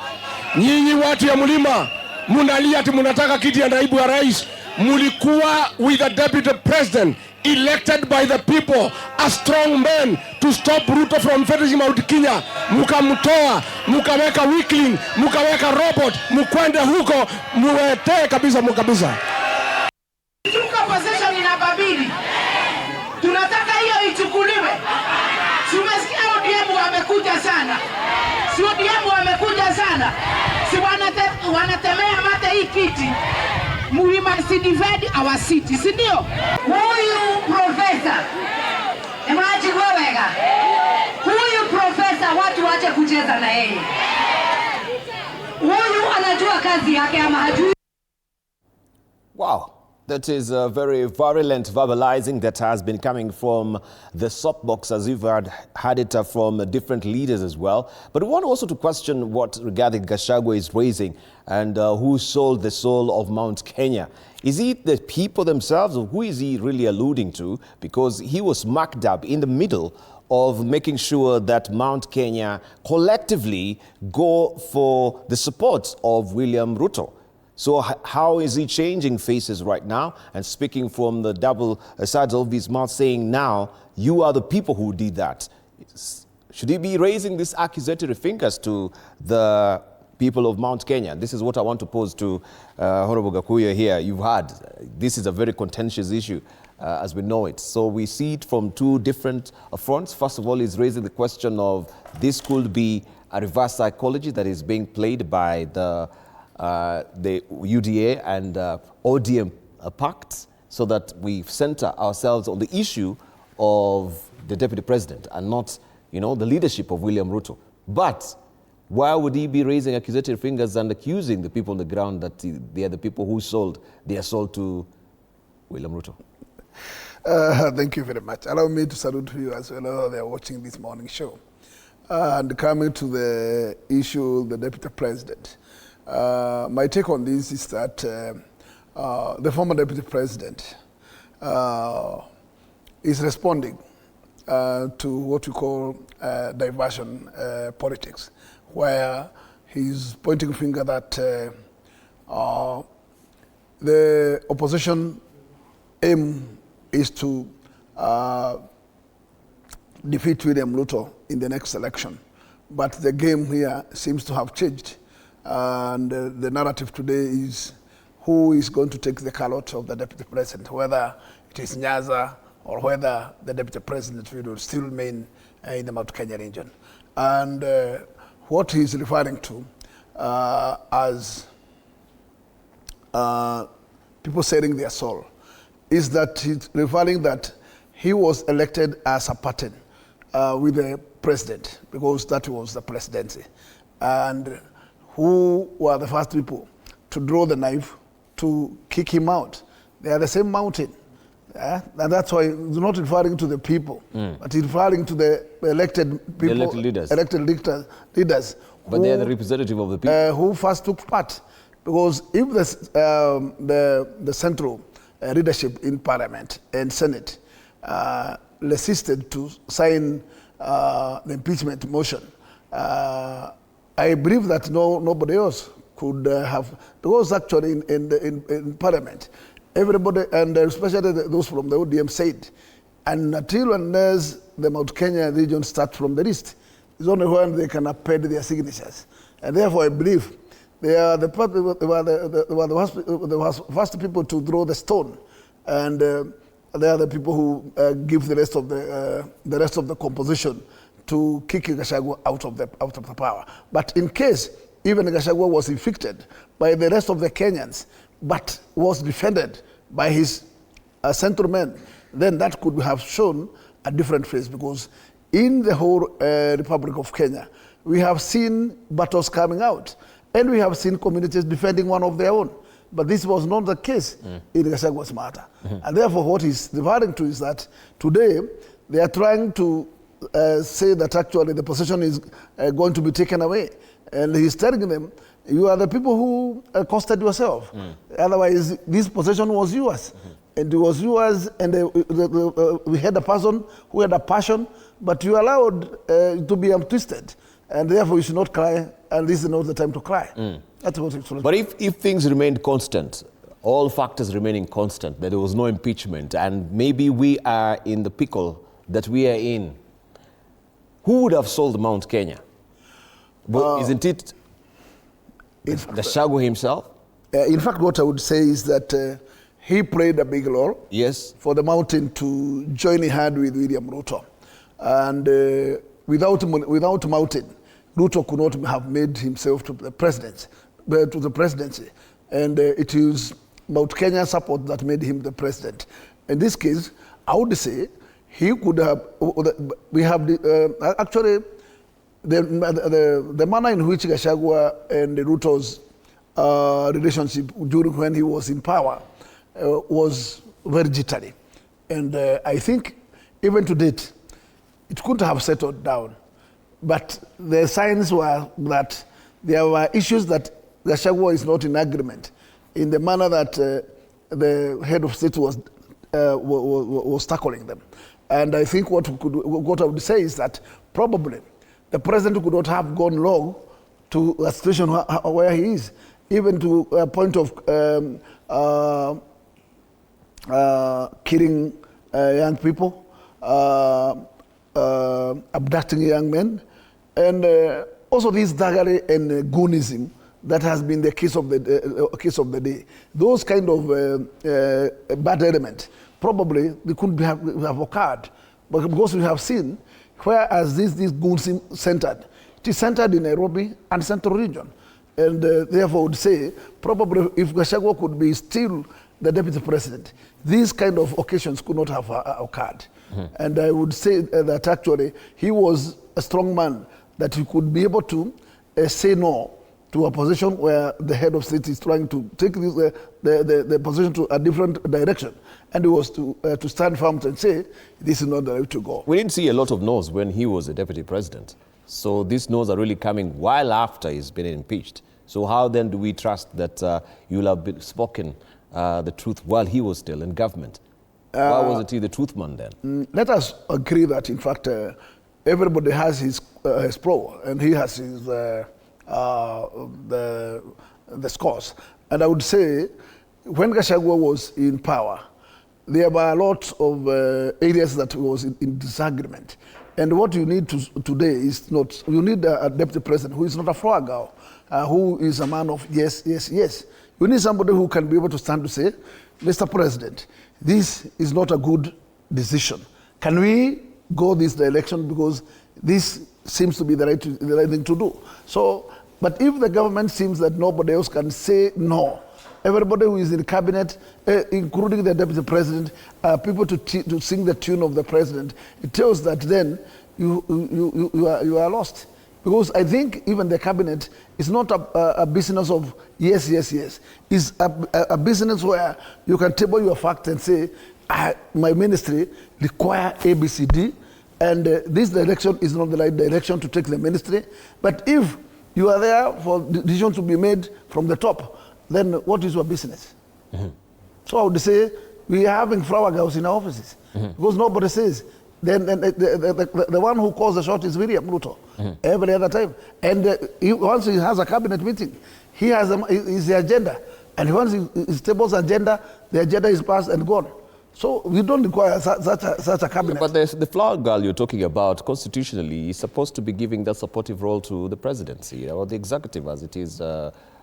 Nyinyi watu ya Mlima, munalia ati munataka kiti ya naibu ya rais. Mulikuwa with the deputy president elected by the people, a strong man to stop Ruto from finishing Mount Kenya. Mukamtoa, mukaweka weakling, mukaweka robot, mukwende huko, muwete kabisa mukabisa. Tuka possession ina babili. Tunataka hiyo ichukuliwe. Si umesikia ODM wamekuja sana. Si ODM wamekuja sana. Si wanatemea mate hii kiti. We must divide our city, si ndio? Huyu profesa, imagine wawega. Huyu profesa watu wache kucheza na yeye. Huyu anajua kazi yake ama hajui. Wow. That is a very virulent verbalizing that has been coming from the soapbox, as you've had it from different leaders as well. But we want also to question what Rigathi Gachagua is raising and who sold the soul of Mount Kenya. Is it the people themselves, or who is he really alluding to? Because he was smack dab in the middle of making sure that Mount Kenya collectively go for the support of William Ruto. So how is he changing faces right now and speaking from the double sides of his mouth, saying now you are the people who did that? Should he be raising these accusatory fingers to the people of Mount Kenya? This is what I want to pose to Honorable Gakuya here. You've heard, this is a very contentious issue as we know it. So we see it from two different fronts. First of all, he's raising the question of this could be a reverse psychology that is being played by the UDA and ODM pact, so that we center ourselves on the issue of the deputy president and not, the leadership of William Ruto. But why would he be raising accusatory fingers and accusing the people on the ground that they are the people who sold their soul to William Ruto? Thank you very much. Allow me to salute you as well. They are watching this morning show. And coming to the issue of the deputy president, my take on this is that the former deputy president is responding to what we call diversion politics, where he's pointing a finger that the opposition aim is to defeat William Ruto in the next election. But the game here seems to have changed. And the narrative today is who is going to take the calotte of the deputy president, whether it is Nyaza or whether the deputy president will still remain in the Mount Kenya region. And what he's referring to as people selling their soul is that he's referring that he was elected as a pattern with the president, because that was the presidency. And who were the first people to draw the knife to kick him out? They are the same mountain. And that's why he's not referring to the people, but he's referring to the elected people, the elected leaders. Leaders. But they are the representative of the people. Who first took part. Because if the central leadership in Parliament and Senate resisted to sign the impeachment motion, I believe that nobody else could have, because actually in Parliament, everybody, and especially those from the ODM said, and until unless the Mount Kenya region starts from the list, it's only when they can append their signatures. And therefore I believe they are the first people to throw the stone, and they are the people who give the rest of the composition to kick Gachagua out of the power. But in case even Gachagua was evicted by the rest of the Kenyans, but was defended by his central men, then that could have shown a different face, because in the whole Republic of Kenya, we have seen battles coming out, and we have seen communities defending one of their own. But this was not the case in Gachagua's matter. And therefore what he's referring to is that today they are trying to say that actually the position is going to be taken away. And he's telling them, you are the people who costed yourself. Otherwise, this possession was yours. And it was yours, and we had a person who had a passion, but you allowed to be twisted. And therefore, you should not cry, and this is not the time to cry. That's what it's. But if things remained constant, all factors remaining constant, that there was no impeachment, and maybe we are in the pickle that we are in, who would have sold Mount Kenya? But isn't it Gachagua himself? In fact, what I would say is that he played a big role. Yes. For the mountain to join hand with William Ruto. And without mountain, Ruto could not have made himself to the presidency. And it is Mount Kenya support that made him the president. In this case, I would say he could have, we have actually the manner in which Gachagua and Ruto's relationship during when he was in power was very jittery. And I think even to date, it couldn't have settled down. But the signs were that there were issues that Gachagua is not in agreement in the manner that the head of state was tackling them. And I think what I would say is that probably the president could not have gone long to a situation where he is. even to a point of killing young people, abducting young men, and also this thuggery and goonism that has been the case of the day. Those kind of bad elements probably they couldn't have occurred, but because we have seen whereas this goonism centered, it is centered in Nairobi and Central Region, and therefore would say probably if Gachagua could be still the deputy president, these kind of occasions could not have occurred. And I would say that actually he was a strong man, that he could be able to say no to a position where the head of state is trying to take this, the position to a different direction. And it was to stand firm and say, this is not the way to go. We didn't see a lot of no's when he was a deputy president. So these no's are really coming while after he's been impeached. So how then do we trust that you'll have been spoken the truth while he was still in government? Why wasn't he the truth man then? Let us agree that, in fact, everybody has his pro, and he has his the scores. And I would say, when Gachagua was in power, there were a lot of areas that was in disagreement. And what you need today is not, you need a deputy president who is not a floor girl, who is a man of yes, yes, yes. You need somebody who can be able to stand to say, Mr. President, this is not a good decision. Can we go this direction, because this seems to be the right thing to do. So, but if the government seems that nobody else can say no, everybody who is in the cabinet, including the deputy president, people to sing the tune of the president, it tells that then you are lost. Because I think even the cabinet is not a business of yes, yes, yes. It's a business where you can table your facts and say, my ministry require ABCD, and this direction is not the right direction to take the ministry. But if you are there for decisions to be made from the top, then what is your business? So I would say we are having flower girls in our offices, because nobody says. Then the one who calls the shot is William Ruto every other time. And once he has a cabinet meeting, he has his agenda. And once he tables agenda, the agenda is passed and gone. So we don't require such a cabinet. But the flower girl you're talking about, constitutionally, is supposed to be giving that supportive role to the presidency, or the executive as it is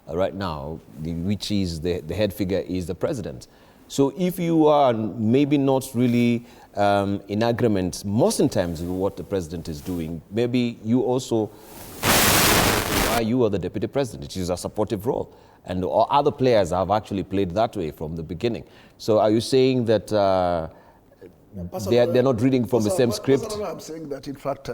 right now, which is the head figure is the president. So if you are maybe not really in agreement most in times with what the president is doing, maybe you also why you are the deputy president. It is a supportive role. And other players have actually played that way from the beginning. So are you saying that they're not reading from the same script? I'm saying that, in fact,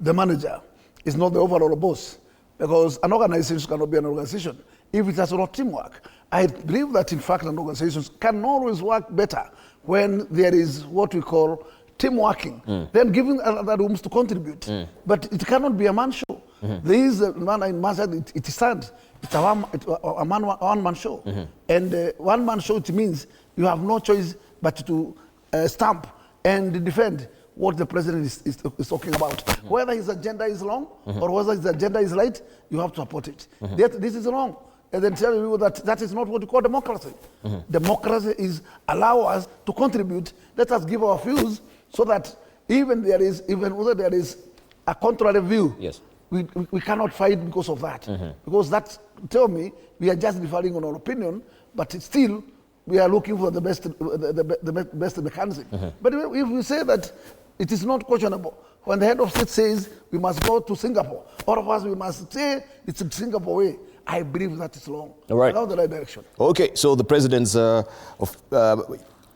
the manager is not the overall boss, because an organization cannot be an organization if it has not teamwork. I believe that, in fact, an organization can always work better when there is what we call team working, then giving other rooms to contribute. But it cannot be a man show. There is a man in Manchester, it stands. It's a one-man show. And one-man show, it means you have no choice but to stamp and defend what the president is talking about. Whether his agenda is long or whether his agenda is light, you have to support it. This is wrong. And then tell you that is not what we call democracy. Democracy is allow us to contribute. Let us give our views so that even whether there is a contrary view, we cannot fight because of that. Because that, tell me, we are just differing on our opinion, but still we are looking for the best mechanism. But if we say that it is not questionable, when the head of state says we must go to Singapore, all of us we must say it's a Singapore way, I believe that is wrong. All right. Not the right direction. Okay, so the president's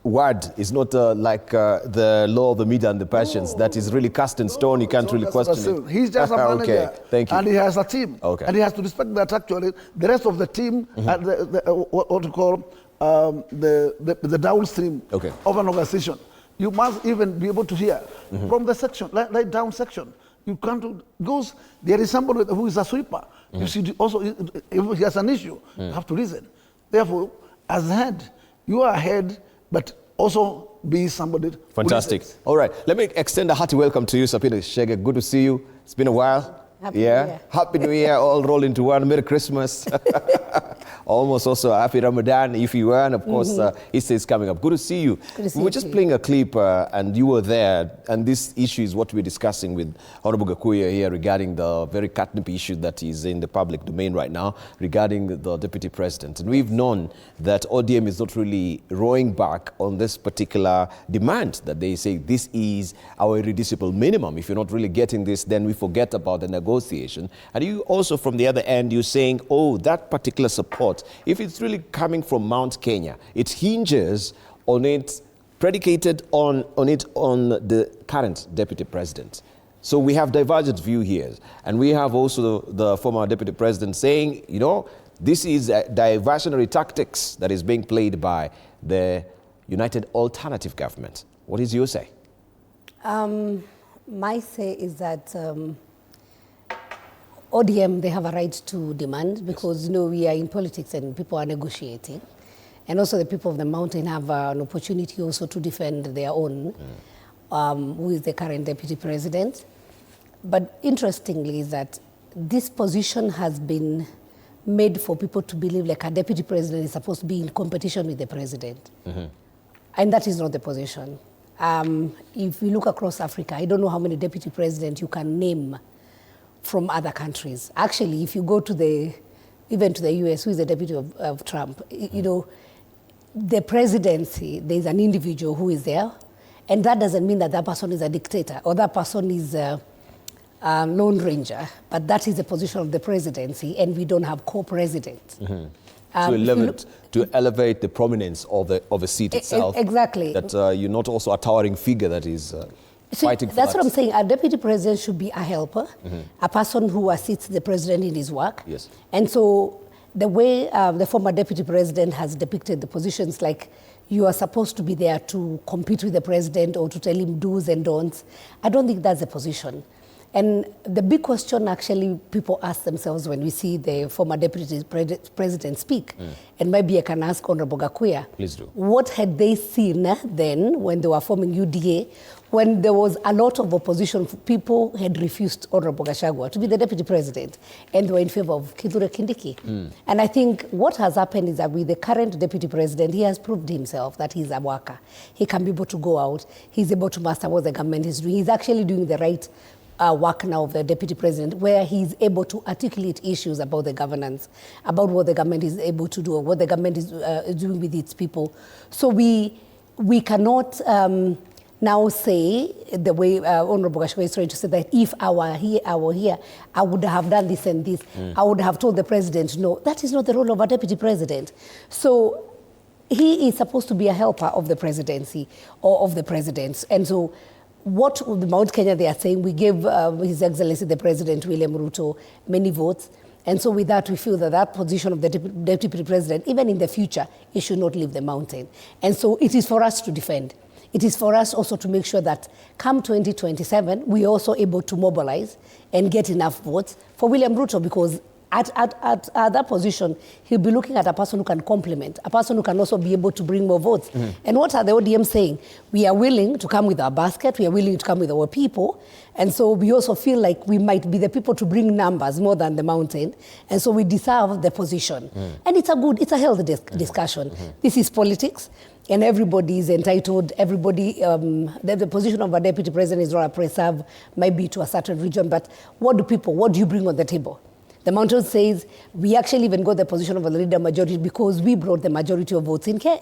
word is not like the law of the media and the passions that is really cast in stone. You can't really question it. He's just a manager. Okay, thank you. And he has a team. Okay. And he has to respect that actually. The rest of the team, what we call the downstream of an organization, you must even be able to hear from the section, right down section. You can't, because there is somebody who is a sweeper. You see, also, if he has an issue, you have to listen. Therefore, as head, you are head, but also be somebody. Fantastic. All right, let me extend a hearty welcome to you, Sapina Shege. Good to see you. It's been a while. Happy New Year. Happy New Year, all roll into one. Merry Christmas. almost also a happy Ramadan if you were, and of course Easter is coming up. Good to see you. We were just playing a clip and you were there, and this issue is what we're discussing with Honorable Gakuya here regarding the very catnip issue that is in the public domain right now regarding the Deputy President. And we've known that ODM is not really rowing back on this particular demand that they say this is our irreducible minimum. If you're not really getting this, then we forget about the negotiation. And you also, from the other end, you're saying, oh, that particular support, if it's really coming from Mount Kenya, it hinges on it, predicated on the current Deputy President. So we have divergent view here. And we have also the former Deputy President saying, you know, this is a diversionary tactics that is being played by the United Alternative Government. What is your say? My say is that ODM, they have a right to demand because, you know, we are in politics and people are negotiating. And also the people of the mountain have an opportunity also to defend their own, who is the current Deputy President. But interestingly is that this position has been made for people to believe like a Deputy President is supposed to be in competition with the President. And that is not the position. If we look across Africa, I don't know how many Deputy Presidents you can name from other countries. Actually, if you go to even to the US, who is the deputy of Trump, you know, the presidency, there's an individual who is there, and that doesn't mean that that person is a dictator or that person is a lone ranger, but that is the position of the presidency, and we don't have co-presidents. To elevate the prominence of a seat itself. Exactly. That you're not also a towering figure that is fighting for that's that. what I'm saying. A deputy president should be a helper, a person who assists the president in his work. Yes. And so the way the former deputy president has depicted the positions, like you are supposed to be there to compete with the president or to tell him do's and don'ts, I don't think that's the position. And the big question actually people ask themselves when we see the former deputy president speak, and maybe I can ask Honorable Gakuya, please do. What had they seen then when they were forming UDA, when there was a lot of opposition? People had refused Honorable Gachagua to be the deputy president, and they were in favor of Kindiki. And I think what has happened is that with the current deputy president, he has proved himself that he's a worker. He can be able to go out. He's able to master what the government is doing. He's actually doing the right work now of the deputy president, where he's able to articulate issues about the governance, about what the government is able to do, or what the government is doing with its people. So we cannot now say the way Honorable Gachagua is trying to say that if I were here, I would have done this and this. I would have told the president no. That is not the role of a deputy president. So he is supposed to be a helper of the presidency or of the presidents. And so what the Mount Kenya, they are saying, we gave His Excellency the President William Ruto many votes. And so with that, we feel that that position of the deputy president, even in the future, it should not leave the mountain. And so it is for us to defend. It is for us also to make sure that come 2027, we are also able to mobilize and get enough votes for William Ruto, because at that position, he'll be looking at a person who can complement, a person who can also be able to bring more votes. And what are the ODM saying? We are willing to come with our basket, we are willing to come with our people, and so we also feel like we might be the people to bring numbers more than the mountain, and so we deserve the position. And it's a healthy discussion. This is politics, and everybody is entitled, the position of a deputy president is not a preserve, might be to a certain region, but what do you bring on the table? The mountain says we actually even got the position of a leader majority because we brought the majority of votes in Kenya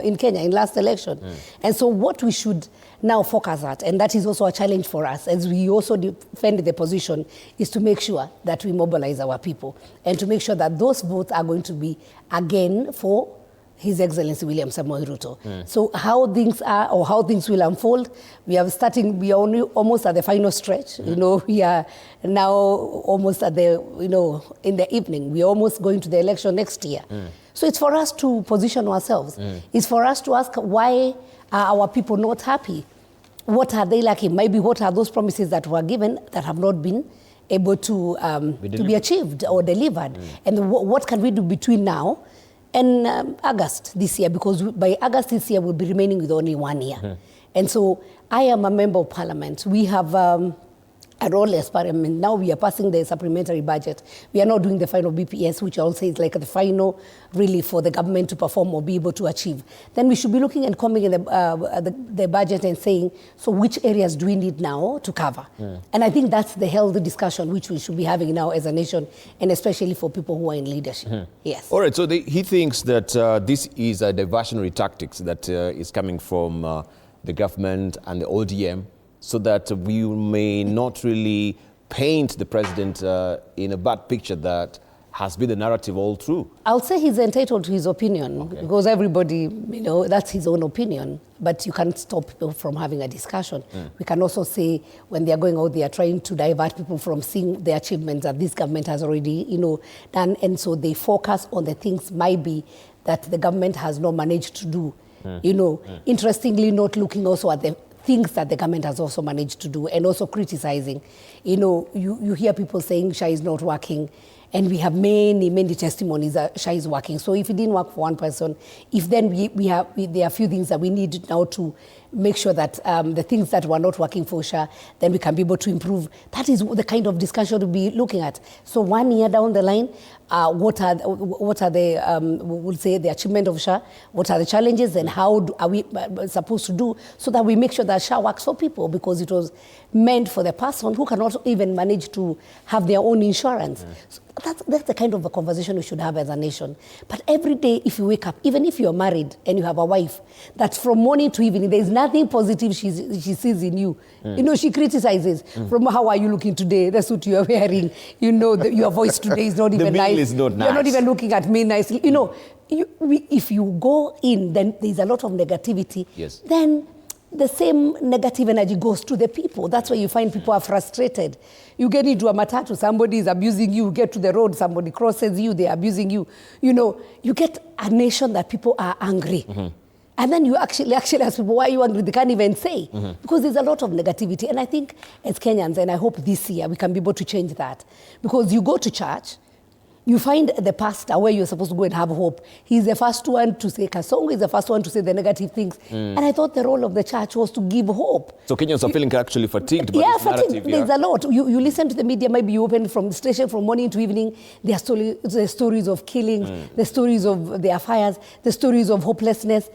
in last election. And so what we should now focus at, and that is also a challenge for us as we also defend the position, is to make sure that we mobilize our people and to make sure that those votes are going to be again for His Excellency William Samoei Ruto. So how things are, or how things will unfold, we are only almost at the final stretch. You know, we are now almost at the, in the evening. We are almost going to the election next year. So it's for us to position ourselves. It's for us to ask, why are our people not happy? What are they lacking? Maybe what are those promises that were given that have not been able to be achieved or delivered? And what can we do between now and August this year, because by August this year we'll be remaining with only 1 year. And so I am a member of parliament. We have And all experiment. Now we are passing the supplementary budget. We are not doing the final BPS, which also is like the final, really, for the government to perform or be able to achieve. Then we should be looking and coming in the budget and saying, so which areas do we need now to cover? And I think that's the healthy discussion which we should be having now as a nation, and especially for people who are in leadership. Yes. All right, so he thinks that this is a diversionary tactics that is coming from the government and the ODM, so that we may not really paint the president in a bad picture that has been the narrative all through. I'll say he's entitled to his opinion, because everybody, that's his own opinion, but you can't stop people from having a discussion. We can also say when they are going out, they are trying to divert people from seeing the achievements that this government has already, done, and so they focus on the things might be that the government has not managed to do. Interestingly, not looking also at the things that the government has also managed to do, and also criticizing. You hear people saying SHA is not working, and we have many testimonies that SHA is working. So if it didn't work for one person, if then there are a few things that we need now to make sure that the things that were not working for SHA, then we can be able to improve. That is the kind of discussion we'll be looking at. So 1 year down the line, what are the, we'll say, the achievement of SHA, what are the challenges, and how are we supposed to do so that we make sure that SHA works for people, because it was meant for the person who cannot even manage to have their own insurance. So that's the kind of a conversation we should have as a nation. But every day, if you wake up, even if you're married and you have a wife, that from morning to evening, there's nothing positive she sees in you. She criticizes from how are you looking today, the suit you're wearing, your voice today is not even nice. Is not nice. You're not even looking at me nicely. If you go in, then there's a lot of negativity. Yes. Then the same negative energy goes to the people. That's why you find people are frustrated. You get into a matatu, somebody is abusing you. You get to the road, somebody crosses you, they're abusing you. You get a nation that people are angry. And then you actually ask people, why are you angry? They can't even say, because there's a lot of negativity. And I think as Kenyans, and I hope this year we can be able to change that. Because you go to church, you find the pastor where you're supposed to go and have hope. He's the first one to say Kasongo, he's the first one to say the negative things. And I thought the role of the church was to give hope. So Kenyans are feeling actually fatigued by this narrative. There's a lot. You listen to the media, maybe you open from the station from morning to evening, there are the stories of killings, the stories of their fires, the stories of hopelessness.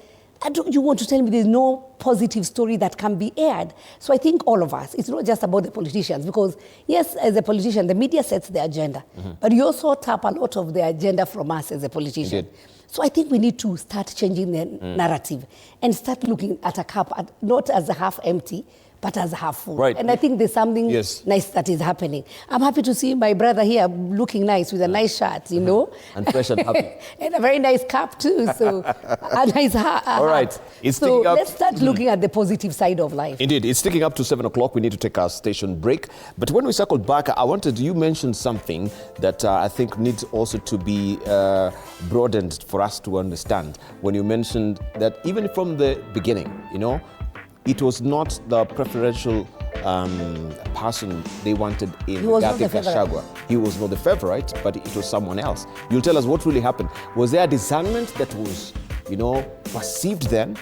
You want to tell me there's no positive story that can be aired? So I think all of us, it's not just about the politicians, because yes, as a politician, the media sets the agenda, but you also tap a lot of the agenda from us as a politician. So I think we need to start changing the narrative and start looking at a cup, not as a half empty, but as half full. Right. And I think there's something nice that is happening. I'm happy to see my brother here looking nice with a nice shirt, And fresh and happy. And a very nice cap too, so a nice hat. All right. So let's start looking at the positive side of life. Indeed. It's ticking up to 7 o'clock. We need to take our station break. But when we circled back, you mentioned something that I think needs also to be broadened for us to understand. When you mentioned that even from the beginning, it was not the preferential person they wanted in Rigathi Gachagua. He was not the favorite, but it was someone else. You'll tell us what really happened. Was there a discernment that was, perceived then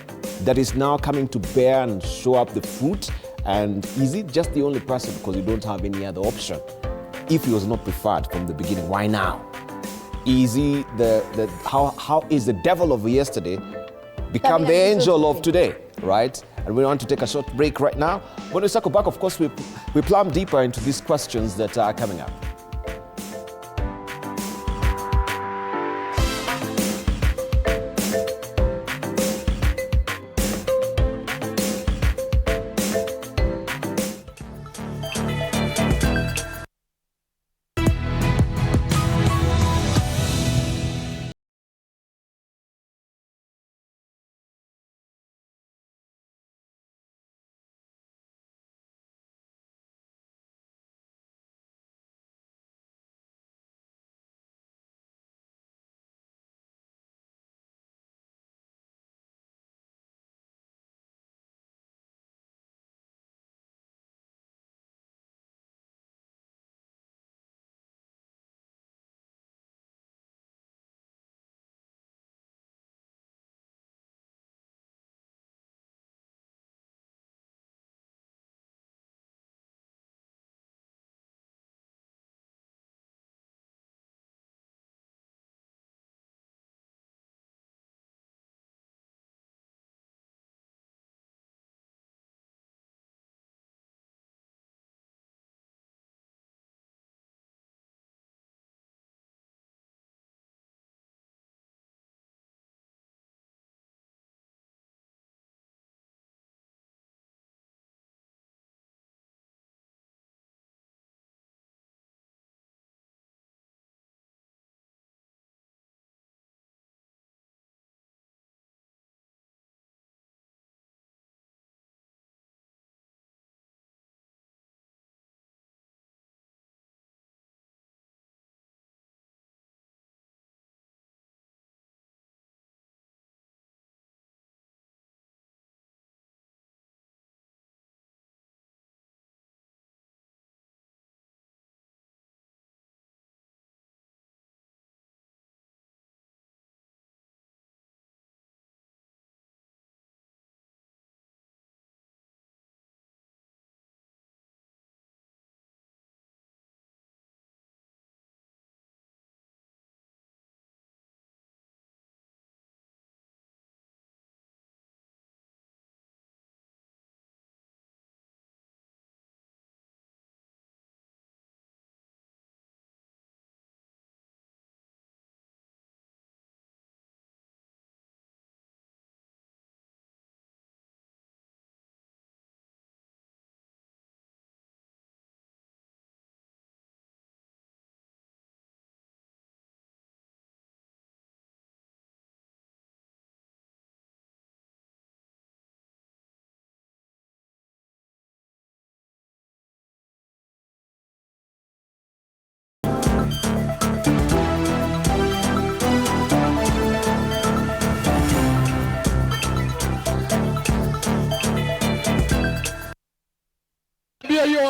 that is now coming to bear and show up the fruit? And is it just the only person because you don't have any other option? If he was not preferred from the beginning, why now? Is he how is the devil of yesterday become the angel of today, right? And we want to take a short break right now. When we circle back, of course, we plumb deeper into these questions that are coming up.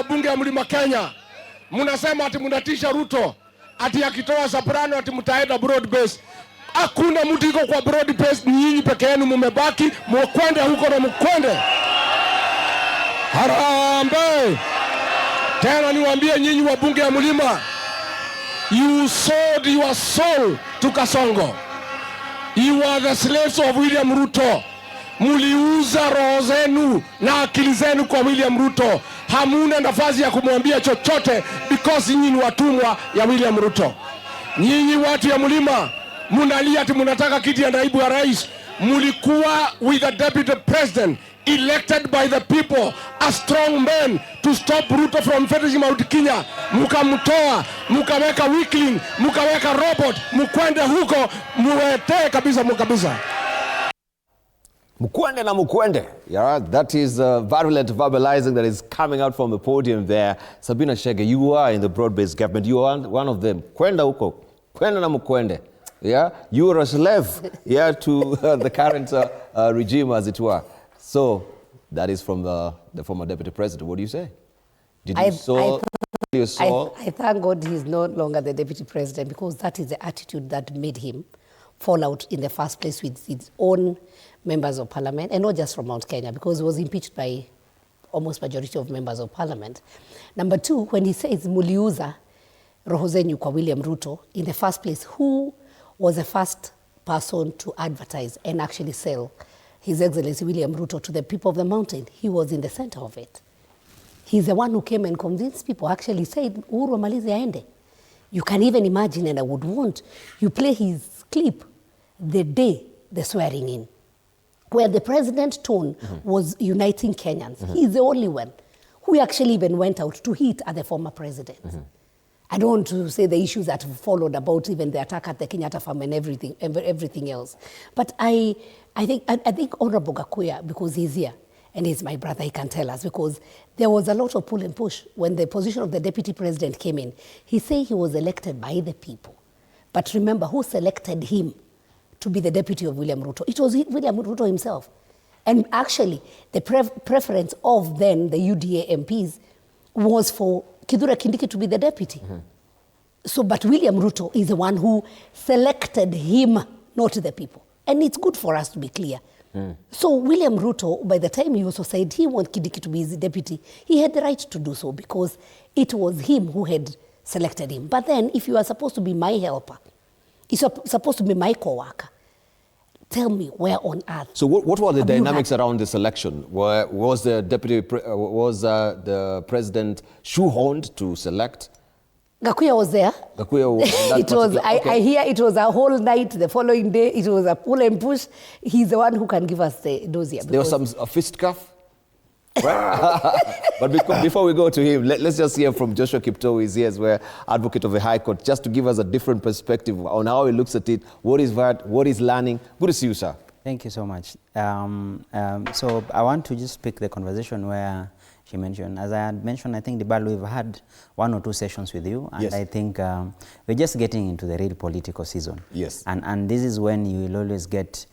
bunge ya Mlima Kenya, mnasema ati mnatisha Ruto, ati akitoa soprano ati mtaenda broad base. Hakuna mtu iko kwa broad base, ni nyinyi peke yenu mmebaki, mkwende huko na mkwende. Harambe! Tena niwaambie nyinyi wa bunge ya Mlima, you sold your soul to Kasongo. You are the slaves of William Ruto. Muliuza roho zenu na akili zenu kwa William Ruto. Hamuna nafasi ya kumwambia chochote because nyinyi ni watumwa ya William Ruto. Nyinyi watu ya Mlima, munalia ati munataka kiti ya naibu wa rais. Mulikuwa with the deputy president elected by the people, a strong man to stop Ruto from finishing Mount Kenya. Mukamtoa, mukaweka weakling, mukaweka robot, mukwende huko, muwete kabisa mukabisa. Mukwende na mukwende. Yeah, that is virulent verbalizing that is coming out from the podium there. Sabina Chege, you are in the broad-based government. You are one of them. Kwenda huko. Kwenda na mukwende. Yeah, you are a slave, yeah, to the current regime, as it were. So that is from the former deputy president. What do you say? Did you I thank God he's no longer the deputy president, because that is the attitude that made him fall out in the first place with his own members of parliament, and not just from Mount Kenya, because he was impeached by almost majority of members of parliament. Number two, when he says muliuza roho zenyu kwa William Ruto, in the first place, who was the first person to advertise and actually sell His Excellency William Ruto to the people of the mountain? He was in the center of it. He's the one who came and convinced people, actually said, Uhuru amalize aende. You can even imagine, and I would want, you play his clip the day the swearing in, where the president's tone was uniting Kenyans. He's the only one who actually even went out to hit at the former president. I don't want to say the issues that followed about even the attack at the Kenyatta farm and everything else. But I think Honorable Gakuya, because he's here and he's my brother, he can tell us, because there was a lot of pull and push when the position of the deputy president came in. He said he was elected by the people. But remember, who selected him to be the deputy of William Ruto? It was William Ruto himself. And actually, the preference of then the UDA MPs was for Kindiki to be the deputy. So, but William Ruto is the one who selected him, not the people. And it's good for us to be clear. So William Ruto, by the time he also said he wants Kindiki to be his deputy, he had the right to do so, because it was him who had selected him. But then, if you are supposed to be my helper, you're supposed to be my co-worker, tell me where on earth. So what were the dynamics around this election? Was the president shoehorned to select? Gakuya was there. Gakuya was it was. I hear it was a whole night. The following day, it was a pull and push. He's the one who can give us the dossier. There was a fistcuff. Right? But before we go to him, let's just hear from Joshua Kipto, who is here as well, advocate of the High Court, just to give us a different perspective on how he looks at it, what is learning. Good to see you, sir. Thank you so much. So I want to just pick the conversation where she mentioned. As I had mentioned, I think, Dibalu, we've had 1 or 2 sessions with you, and yes. I think we're just getting into the real political season. Yes. And this is when you will always get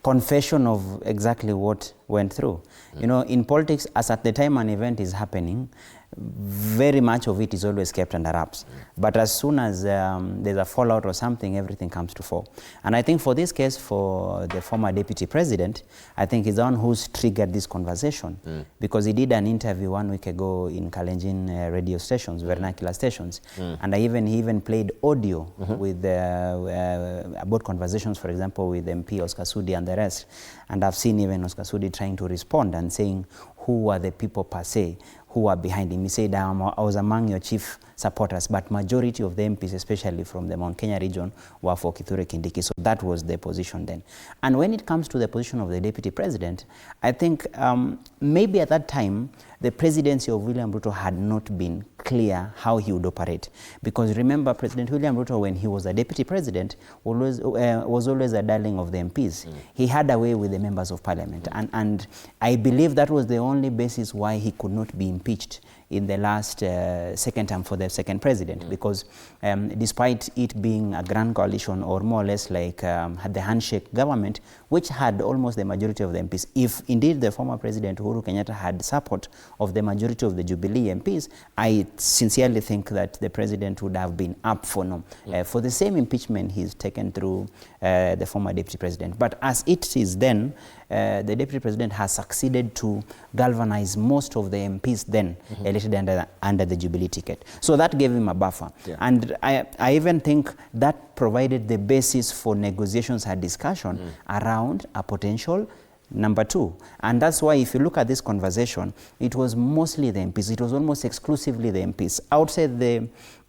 confession of exactly what went through. You know, in politics, as at the time an event is happening, very much of it is always kept under wraps. But as soon as there's a fallout or something, everything comes to fore. And I think for this case, for the former deputy president, I think he's the one who's triggered this conversation, because he did an interview 1 week ago in Kalenjin radio stations, vernacular stations, and he even played audio with about conversations, for example, with MP Oscar Sudi and the rest. And I've seen even Oscar Sudi trying to respond and saying who are the people per se who are behind him. He said, I was among your chief supporters, but majority of the MPs, especially from the Mount Kenya region, were for Kithure Kindiki. So that was the position then. And when it comes to the position of the deputy president, I think maybe at that time, the presidency of William Ruto had not been clear how he would operate. Because remember, President William Ruto, when he was a deputy president, was always a darling of the MPs. He had a way with the members of parliament. And I believe that was the only basis why he could not be impeached in the last second term for the second president, because despite it being a grand coalition, or more or less like the handshake government, which had almost the majority of the MPs, if indeed the former president Uhuru Kenyatta had support of the majority of the Jubilee MPs, I sincerely think that the president would have been up for for the same impeachment he's taken through the former deputy president. But as it is then, the deputy president has succeeded to galvanize most of the MPs then elected under the Jubilee ticket. So that gave him a buffer. And I even think that provided the basis for negotiations and discussion around a potential number 2. And that's why if you look at this conversation, it was mostly the MPs. It was almost exclusively the MPs.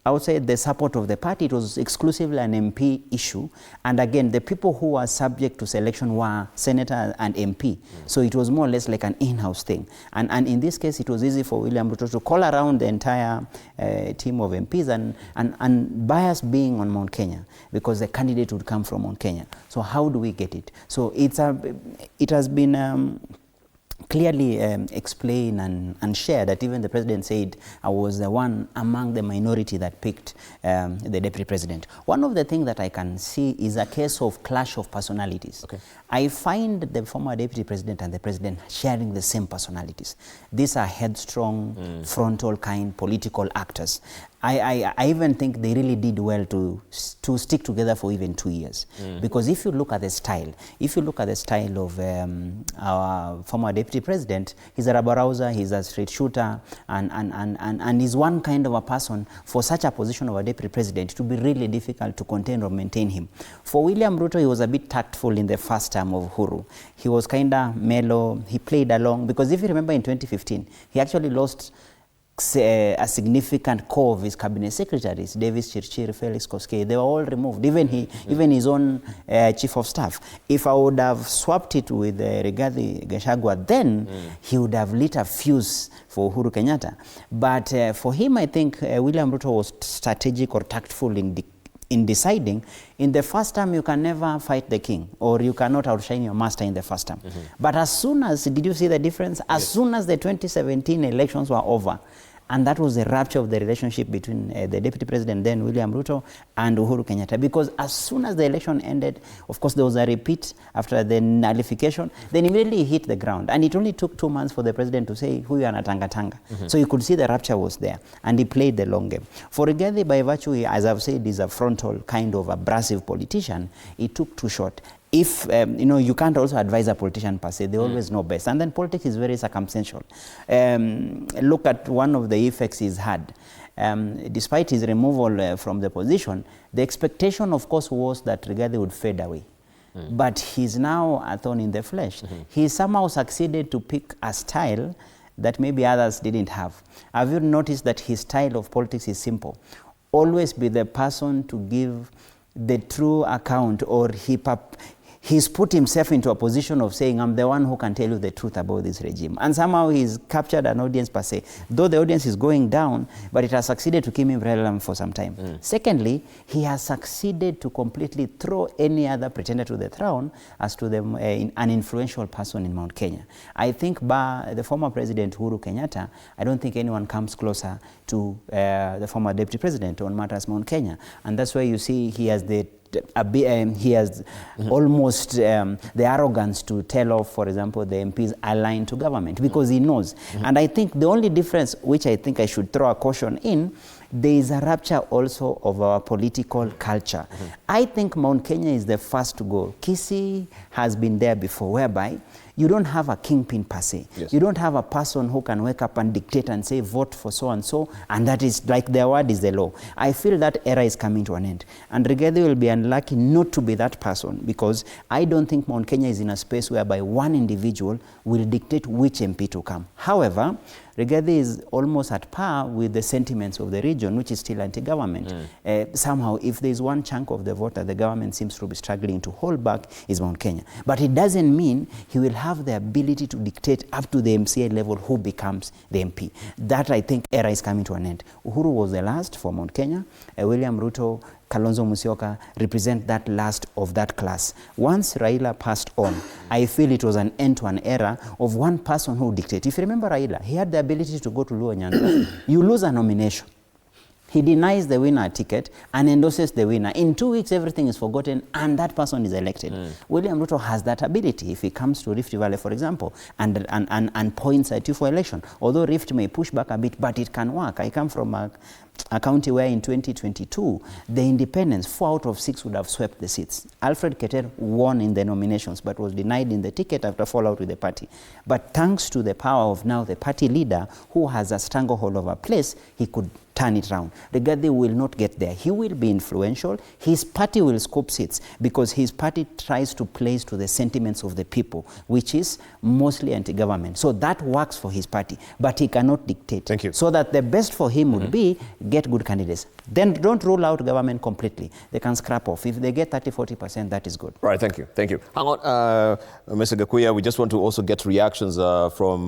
Outside the support of the party, it was exclusively an MP issue. And again, the people who were subject to selection were senator and MP. So it was more or less like an in-house thing. And in this case, it was easy for William Ruto to call around the entire team of MPs and bias being on Mount Kenya, because the candidate would come from Mount Kenya. So how do we get it? So it has been clearly explained and shared that even the president said I was the one among the minority that picked the deputy president. One of the things that I can see is a case of clash of personalities. I find the former deputy president and the president sharing the same personalities. These are headstrong, frontal kind political actors. I even think they really did well to stick together for even 2 years. Because if you look at the style, of our former deputy president, he's a rabble-rouser, he's a straight shooter, and he's one kind of a person for such a position of a deputy president to be really difficult to contain or maintain him. For William Ruto, he was a bit tactful in the first term of Uhuru. He was kind of mellow, he played along, because if you remember in 2015, he actually lost a significant core of his cabinet secretaries, Davis Chirchir, Felix Koskei. They were all removed, even his own chief of staff. If I would have swapped it with Rigathi Gachagua, then he would have lit a fuse for Uhuru Kenyatta. But for him, I think William Ruto was strategic or tactful in deciding, in the first term you can never fight the king, or you cannot outshine your master in the first term. But as soon as, did you see the difference? As soon as the 2017 elections were over, and that was the rupture of the relationship between the deputy president then, William Ruto, and Uhuru Kenyatta. Because as soon as the election ended, of course there was a repeat after the nullification, then immediately he hit the ground. And it only took 2 months for the president to say, huyu anatanga-tanga. So you could see the rupture was there, and he played the long game. For Rigathi, by virtue, as I've said, is a frontal kind of abrasive politician, it took too short. If, you can't also advise a politician per se, they always know best. And then politics is very circumstantial. Look at one of the effects he's had. Despite his removal from the position, the expectation, of course, was that Rigathi would fade away. But he's now a thorn in the flesh. He somehow succeeded to pick a style that maybe others didn't have. Have you noticed that his style of politics is simple? Always be the person to give the true account, or he's put himself into a position of saying, I'm the one who can tell you the truth about this regime. And somehow he's captured an audience per se. Though the audience is going down, but it has succeeded to keep him relevant for some time. Secondly, he has succeeded to completely throw any other pretender to the throne as to an influential person in Mount Kenya. I think the former president Uhuru Kenyatta, I don't think anyone comes closer to the former deputy president on matters Mount Kenya. And that's why you see he has almost the arrogance to tell off, for example, the MPs aligned to government, because he knows. And I think the only difference, which I think I should throw a caution in, there is a rupture also of our political culture. I think Mount Kenya is the first to go. Gusii has been there before, whereby you don't have a kingpin per se. You don't have a person who can wake up and dictate and say, vote for so-and-so, and that is like their word is the law. I feel that era is coming to an end. And Rigathi will be unlucky not to be that person, because I don't think Mount Kenya is in a space whereby one individual will dictate which MP to come. However, Rigathi is almost at par with the sentiments of the region, which is still anti-government. Somehow, if there is one chunk of the vote that the government seems to be struggling to hold back, is Mount Kenya. But it doesn't mean he will have the ability to dictate up to the MCA level who becomes the MP. That, I think, era is coming to an end. Uhuru was the last for Mount Kenya. William Ruto Kalonzo Musyoka represent that last of that class. Once Raila passed on, I feel it was an end to an era of one person who dictated. If you remember Raila, he had the ability to go to Luo Nyanza. You lose a nomination. He denies the winner a ticket and endorses the winner. In 2 weeks, everything is forgotten and that person is elected. William Ruto has that ability if he comes to Rift Valley, for example, and points at you for election. Although Rift may push back a bit, but it can work. I come from a county where in 2022, the independents, 4 out of 6 would have swept the seats. Alfred Keter won in the nominations, but was denied in the ticket after fallout with the party. But thanks to the power of now the party leader, who has a stranglehold of a place, he could turn it around. Rigathi will not get there. He will be influential. His party will scope seats because his party tries to place to the sentiments of the people, which is mostly anti-government. So that works for his party, but he cannot dictate. Thank you. So that the best for him would be get good candidates. Then don't rule out government completely. They can scrap off. If they get 30-40%, that is good. Right, thank you. Thank you. Hang on, Mr. Gakuya, we just want to also get reactions from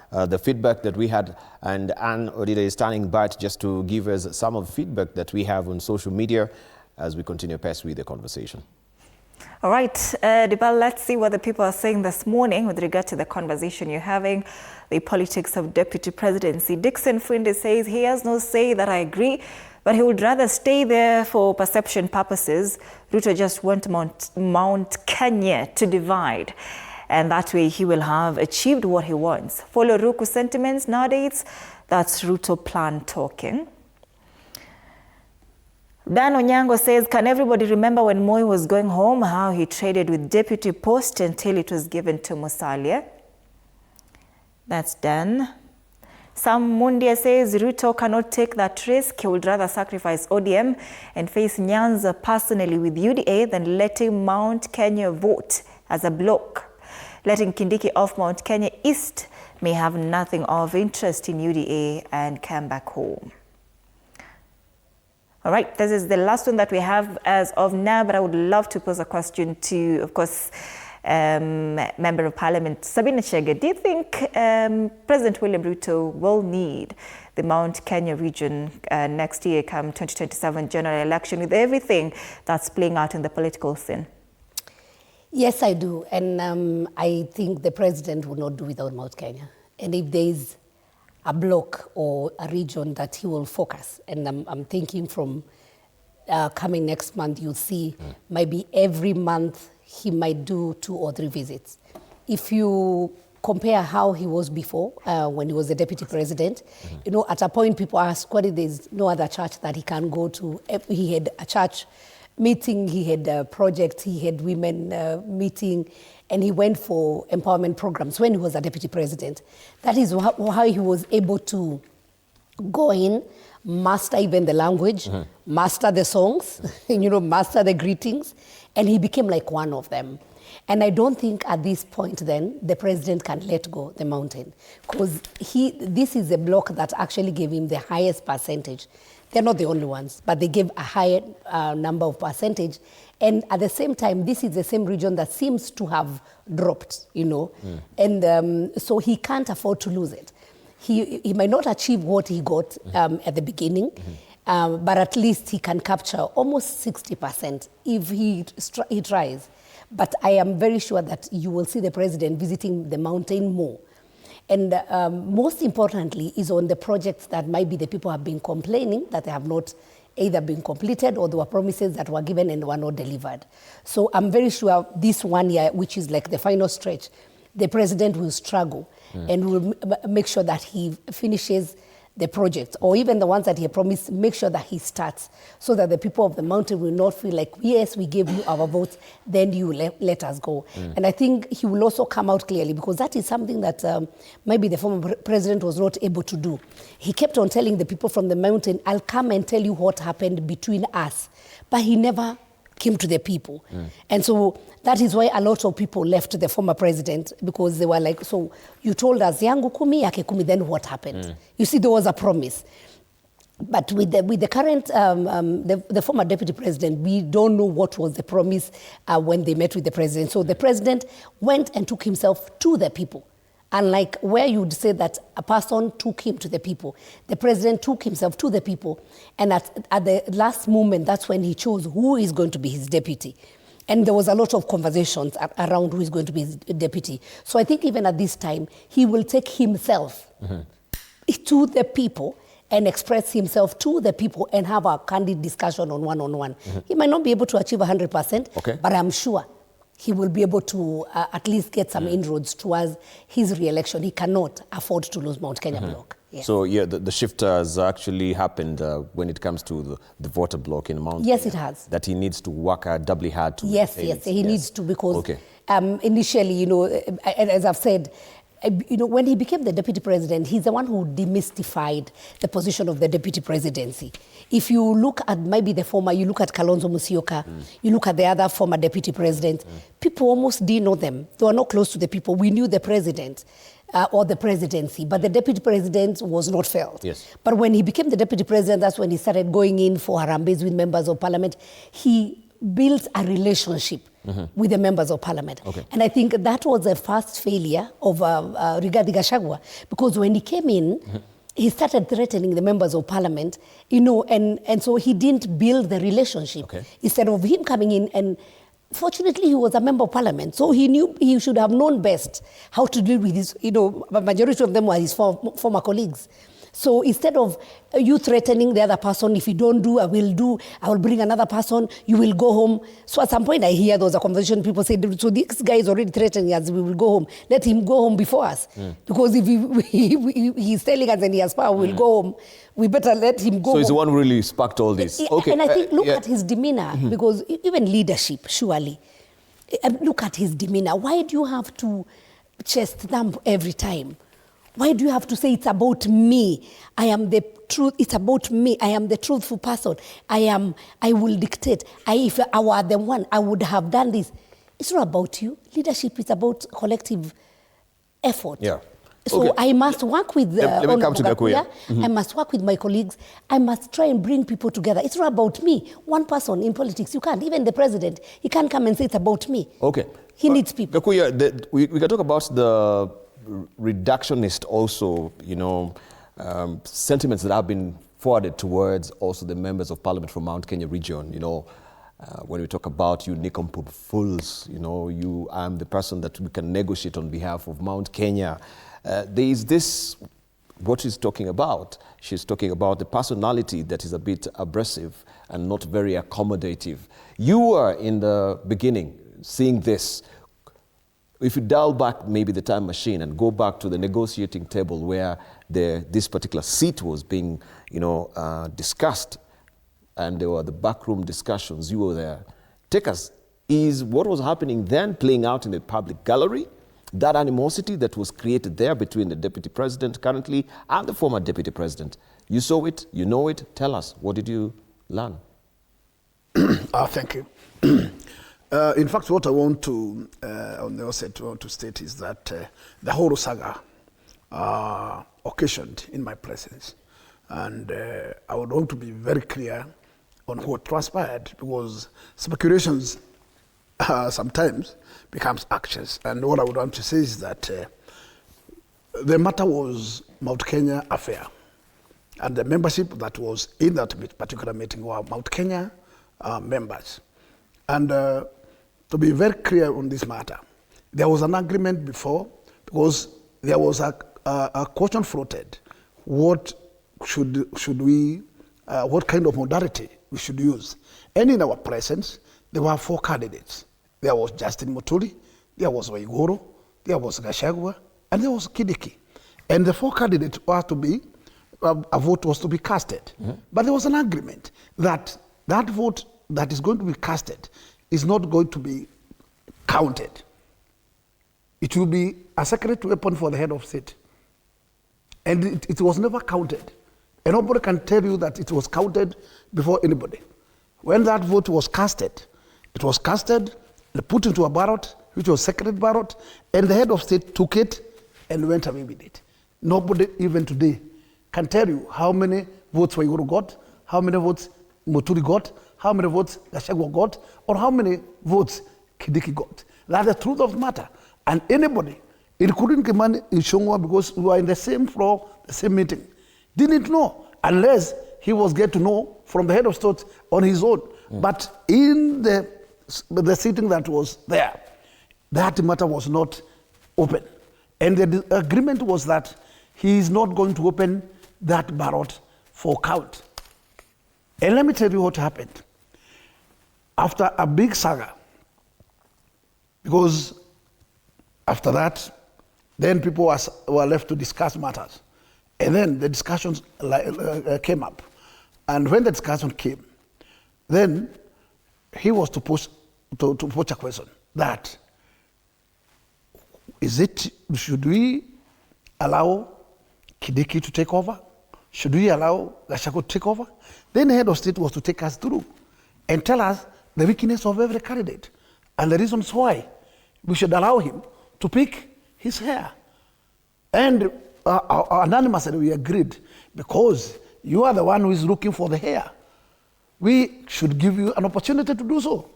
the feedback that we had, and Anne Odida is standing by just to give us some of the feedback that we have on social media as we continue past with the conversation. All right, Dibal, let's see what the people are saying this morning with regard to the conversation you're having, the politics of deputy presidency. Dixon Fuinde says he has no say, that I agree, but he would rather stay there for perception purposes. Ruto just went Mount Kenya to divide, and that way he will have achieved what he wants. Follow Ruku sentiments nowadays. That's Ruto plan talking. Dan Onyango says, can everybody remember when Moi was going home, how he traded with deputy post until it was given to Musalia? That's Dan. Sam Mundia says, Ruto cannot take that risk. He would rather sacrifice ODM and face Nyanza personally with UDA than letting Mount Kenya vote as a bloc. Letting Kindiki off Mount Kenya East may have nothing of interest in UDA and come back home. All right, this is the last one that we have as of now, but I would love to pose a question to, of course, Member of Parliament Sabina Chege. Do you think President William Ruto will need the Mount Kenya region next year come 2027 general election with everything that's playing out in the political scene? Yes, I do. And I think the president will not do without Mount Kenya. And if there is a block or a region that he will focus, and I'm thinking from coming next month, you'll see maybe every month he might do 2 or 3 visits. If you compare how he was before, when he was the deputy president, you know, at a point people asked, whether there's no other church that he can go to. He had a church meeting, he had a project, he had women meeting, and he went for empowerment programs when he was a deputy president. That is how he was able to go in, master even the language, master the songs, you know, master the greetings, and he became like one of them. And I don't think at this point then the president can let go the mountain, because this is a block that actually gave him the highest percentage. They're not the only ones, but they gave a higher number of percentage. And at the same time, this is the same region that seems to have dropped, you know. And so he can't afford to lose it. He might not achieve what he got at the beginning, but at least he can capture almost 60% if he tries. But I am very sure that you will see the president visiting the mountain more. And most importantly is on the projects that maybe the people have been complaining that they have not either been completed or there were promises that were given and were not delivered. So I'm very sure this 1 year, which is like the final stretch, the president will struggle and will make sure that he finishes the project, or even the ones that he promised, make sure that he starts, so that the people of the mountain will not feel like, yes, we gave you our votes, then you let us go. And I think he will also come out clearly, because that is something that maybe the former president was not able to do. He kept on telling the people from the mountain, I'll come and tell you what happened between us. But he never came to the people. And so that is why a lot of people left the former president, because they were like, so you told us yangu kumi, yake kumi, then what happened? You see, there was a promise. But with the current, the former deputy president, we don't know what was the promise when they met with the president. So the president went and took himself to the people Unlike where you'd say that a person took him to the people, the president took himself to the people, and at the last moment, that's when he chose who is going to be his deputy. And there was a lot of conversations around who is going to be his deputy. So I think even at this time, he will take himself to the people and express himself to the people and have a candid discussion on one-on-one. He might not be able to achieve 100%, but I'm sure he will be able to at least get some inroads towards his re-election. He cannot afford to lose Mount Kenya block. Yes. So yeah, the shift has actually happened when it comes to the voter block in Mount Yes, Kenya, it has. That he needs to work doubly hard to Yes, he needs to, because initially, you know, as I've said, you know, when he became the deputy president, he's the one who demystified the position of the deputy presidency. If you look at maybe the former, you look at Kalonzo Musyoka, you look at the other former deputy president, people almost didn't know them. They were not close to the people. We knew the president or the presidency, but the deputy president was not felt. Yes. But when he became the deputy president, that's when he started going in for harambes with members of parliament. He built a relationship with the members of parliament. And I think that was the first failure of Rigathi Gachagua, because when he came in, he started threatening the members of parliament, you know, and so he didn't build the relationship. Instead of him coming in, and fortunately he was a member of parliament, so he knew, he should have known best how to deal with his, you know, a majority of them were his former colleagues. So instead of you threatening the other person, if you don't do, I will bring another person, you will go home. So at some point I hear there was a conversation, people say, so this guy is already threatening us, we will go home. Let him go home before us. Because if he's telling us and he has power, we'll go home. We better let him go home. So he's the one who really sparked all this. And I think, look at his demeanor, because even leadership, surely, look at his demeanor. Why do you have to chest thump every time? Why do you have to say it's about me? I am the truth. It's about me. I am the truthful person. I will dictate. If I were the one, I would have done this. It's not about you. Leadership is about collective effort. Yeah. So I must work with let me come to Gakuya. I must work with my colleagues. I must try and bring people together. It's not about me. One person in politics, you can't. Even the president, he can't come and say it's about me. He needs people. Gakuya, we can talk about the reductionist also, you know, sentiments that have been forwarded towards also the members of parliament from Mount Kenya region, you know, when we talk about you nincompoop fools, you know, I'm the person that we can negotiate on behalf of Mount Kenya. There is this, what she's talking about. She's talking about the personality that is a bit abrasive and not very accommodative. You were in the beginning seeing this. If you dial back maybe the time machine and go back to the negotiating table where this particular seat was being, you know, discussed, and there were the backroom discussions, you were there. Take us, is what was happening then playing out in the public gallery? That animosity that was created there between the deputy president currently and the former deputy president. You saw it, you know it, tell us, what did you learn? Thank you. In fact, what I want to, on the outset, to state is that the whole saga occasioned in my presence. And I would want to be very clear on what transpired, because speculations sometimes becomes actions. And what I would want to say is that the matter was Mount Kenya affair. And the membership that was in that particular meeting were Mount Kenya members. And to be very clear on this matter, there was an agreement before, because there was a question floated. What should we, what kind of modality we should use? And in our presence, there were 4 candidates. There was Justin Muturi, there was Waiguru, there was Gachagua, and there was Kindiki. And the 4 candidates were to be, a vote was to be casted. But there was an agreement that that vote that is going to be casted is not going to be counted. It will be a secret weapon for the head of state. And it was never counted. And nobody can tell you that it was counted before anybody. When that vote was casted, it was casted, put into a ballot, which was secret ballot, and the head of state took it and went away with it. Nobody, even today, can tell you how many votes Waiguru got, how many votes Muturi got, how many votes Gachagua got, or how many votes Kindiki got. That's the truth of the matter. And anybody including Kimani Ichung'wah, because we were in the same floor, the same meeting, didn't know unless he was get to know from the head of state on his own. But in the sitting that was there, that matter was not open. And the agreement was that he is not going to open that ballot for count. And let me tell you what happened. After a big saga, because after that, then people were left to discuss matters. And then the discussions came up. And when the discussion came, then he was to pose a question that, should we allow Kindiki to take over? Should we allow Gachagua to take over? Then the head of state was to take us through and tell us the weakness of every candidate and the reasons why we should allow him to pick his hair. And anonymously we agreed, because you are the one who is looking for the hair. We should give you an opportunity to do so.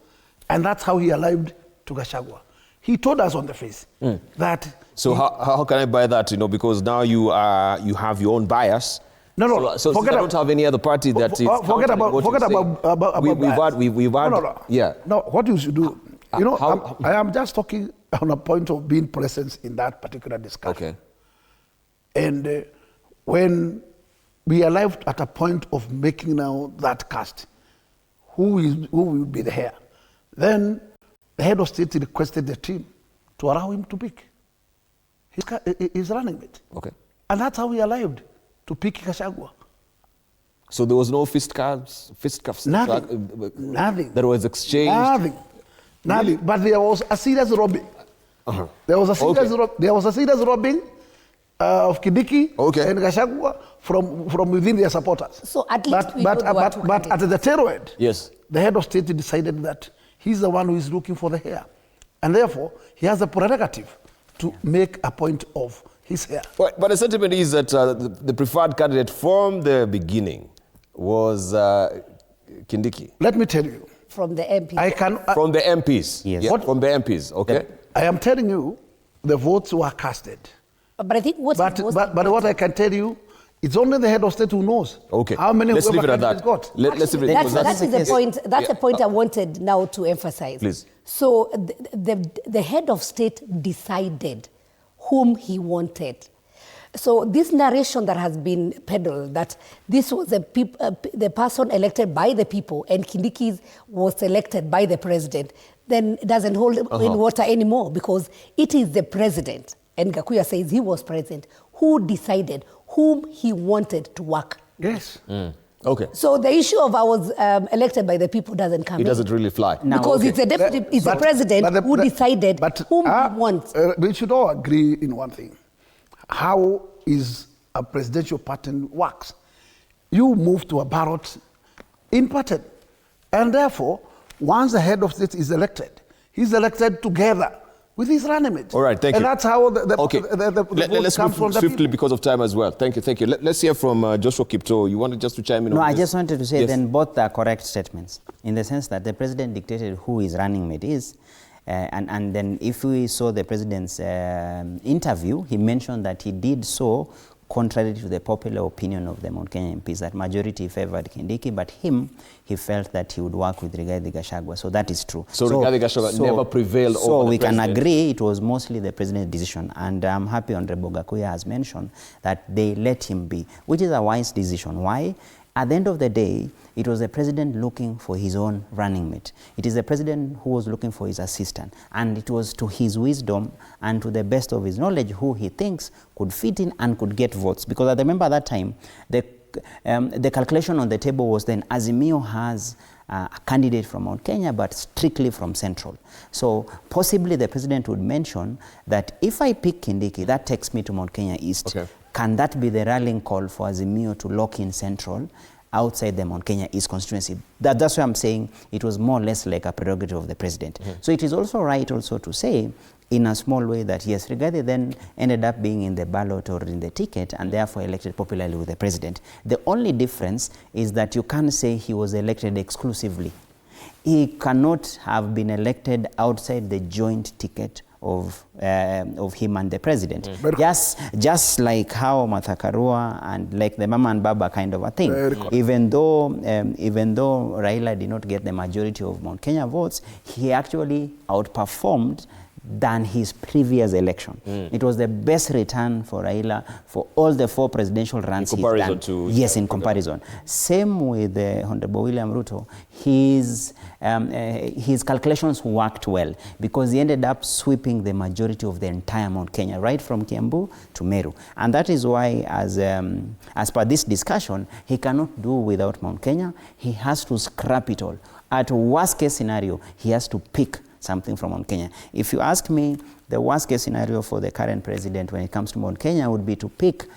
And that's how he allowed to Gachagua. He told us on the face that... So how can I buy that, because now you have your own bias. No. So I don't have any other party that is... Forget about we've had... No. Yeah. No, what you should do, I am just talking on a point of being present in that particular discussion. Okay. And when we arrived at a point of making now that cast, who will be the heir, then the head of state requested the team to allow him to pick his running mate. Okay. And that's how we arrived to pick Gachagua. So there was no fisticuffs? Nothing. That was exchanged? Nothing. But there was a serious robbing. There was a serious robbing of Kindiki and Gachagua from within their supporters. So at least but at the tail end, yes, the head of state decided that he's the one who is looking for the hair. And therefore, he has a prerogative to make a point of his hair. But the sentiment is that the preferred candidate from the beginning was Kindiki. Let me tell you. From the MPs. From the MPs. Yes. Yeah, from the MPs, okay. I am telling you, the votes were casted. But I think but what I can tell you, it's only the head of state who knows. Okay. How many let's leave it at candidates that. got. Let's leave it at that. That is the point. That's the point I wanted now to emphasize. Please. So the head of state decided whom he wanted. So this narration that has been peddled, that this was the person elected by the people and Kindiki was elected by the president, then it doesn't hold in water anymore, because it is the president, and Gakuya says he was president, who decided whom he wanted to work. Yes. Okay. So the issue of I was elected by the people doesn't come in. It doesn't really fly. Because it's the president who decided whom he wants. We should all agree in one thing. How is a presidential pattern works? You move to a ballot in pattern. And therefore, once the head of state is elected, he's elected together with his running mate. All right, thank you. And that's how let's move swiftly because of time as well. Thank you. Let's hear from Joshua Kipto. You wanted just to chime in on this? No, I just wanted to say then both are correct statements, in the sense that the president dictated who his running mate is. And then if we saw the president's interview, he mentioned that he did so contrary to the popular opinion of the Mount Kenya MPs, that majority favored Kindiki, but he felt that he would work with Rigathi Gachagua. So that is true. So Rigathi Gachagua never prevailed over the president? So we can agree it was mostly the president's decision. And I'm happy Honorable Gakuya has mentioned that they let him be, which is a wise decision. Why? At the end of the day, it was the president looking for his own running mate. It is the president who was looking for his assistant. And it was to his wisdom and to the best of his knowledge who he thinks could fit in and could get votes. Because I remember at that time, the calculation on the table was then Azimio has a candidate from Mount Kenya, but strictly from Central. So possibly the president would mention that if I pick Kindiki, that takes me to Mount Kenya East. Okay. Can that be the rallying call for Azimio to lock in Central outside the Mount Kenya East constituency? That's why I'm saying it was more or less like a prerogative of the president. So it is also right also to say in a small way that yes, Rigathi then ended up being in the ballot or in the ticket and therefore elected popularly with the president. The only difference is that you can't say he was elected exclusively. He cannot have been elected outside the joint ticket him and the president. Just like how Martha Karua and like the Mama and Baba kind of a thing. Even though Raila did not get the majority of Mount Kenya votes, he actually outperformed than his previous election. It was the best return for Raila for all the 4 presidential runs he's done. Yes, in comparison. Same with Honorable William Ruto. His calculations worked well because he ended up sweeping the majority of the entire Mount Kenya, right from Kiambu to Meru. And that is why, as per this discussion, he cannot do without Mount Kenya. He has to scrap it all. At worst case scenario, he has to pick something from Mount Kenya. If you ask me, the worst case scenario for the current president when it comes to Mount Kenya would be to pick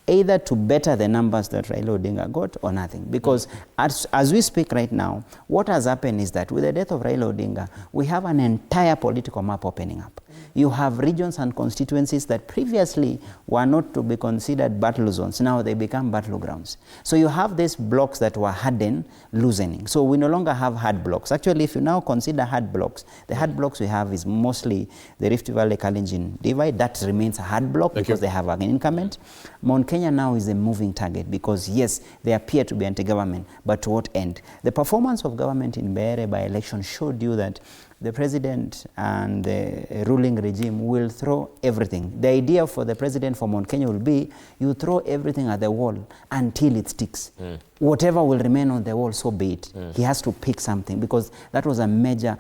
either to better the numbers that Raila Odinga got or nothing. Because as we speak right now, what has happened is that with the death of Raila Odinga, we have an entire political map opening up. You have regions and constituencies that previously were not to be considered battle zones. Now they become battlegrounds. So you have these blocks that were hardened, loosening. So we no longer have hard blocks. Actually, if you now consider hard blocks, the hard blocks we have is mostly the Rift Valley Kalenjin divide. That remains a hard block because they have an incumbent. Mount Kenya now is a moving target because, yes, they appear to be anti-government, but to what end? The performance of government in Mbeere by-election showed you that the president and the ruling regime will throw everything. The idea for the president for Mount Kenya will be you throw everything at the wall until it sticks. Whatever will remain on the wall, so be it. He has to pick something because that was a major...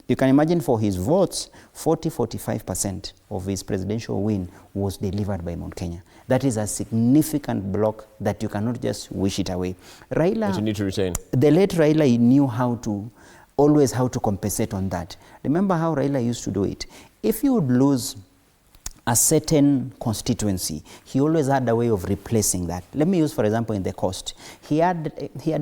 You can imagine for his votes, 40-45% of his presidential win was delivered by Mount Kenya. That is a significant block that you cannot just wish it away. Raila... But you need to retain. The late Raila, he knew always how to compensate on that. Remember how Raila used to do it. If you would lose a certain constituency, he always had a way of replacing that. Let me use, for example, in the coast. He had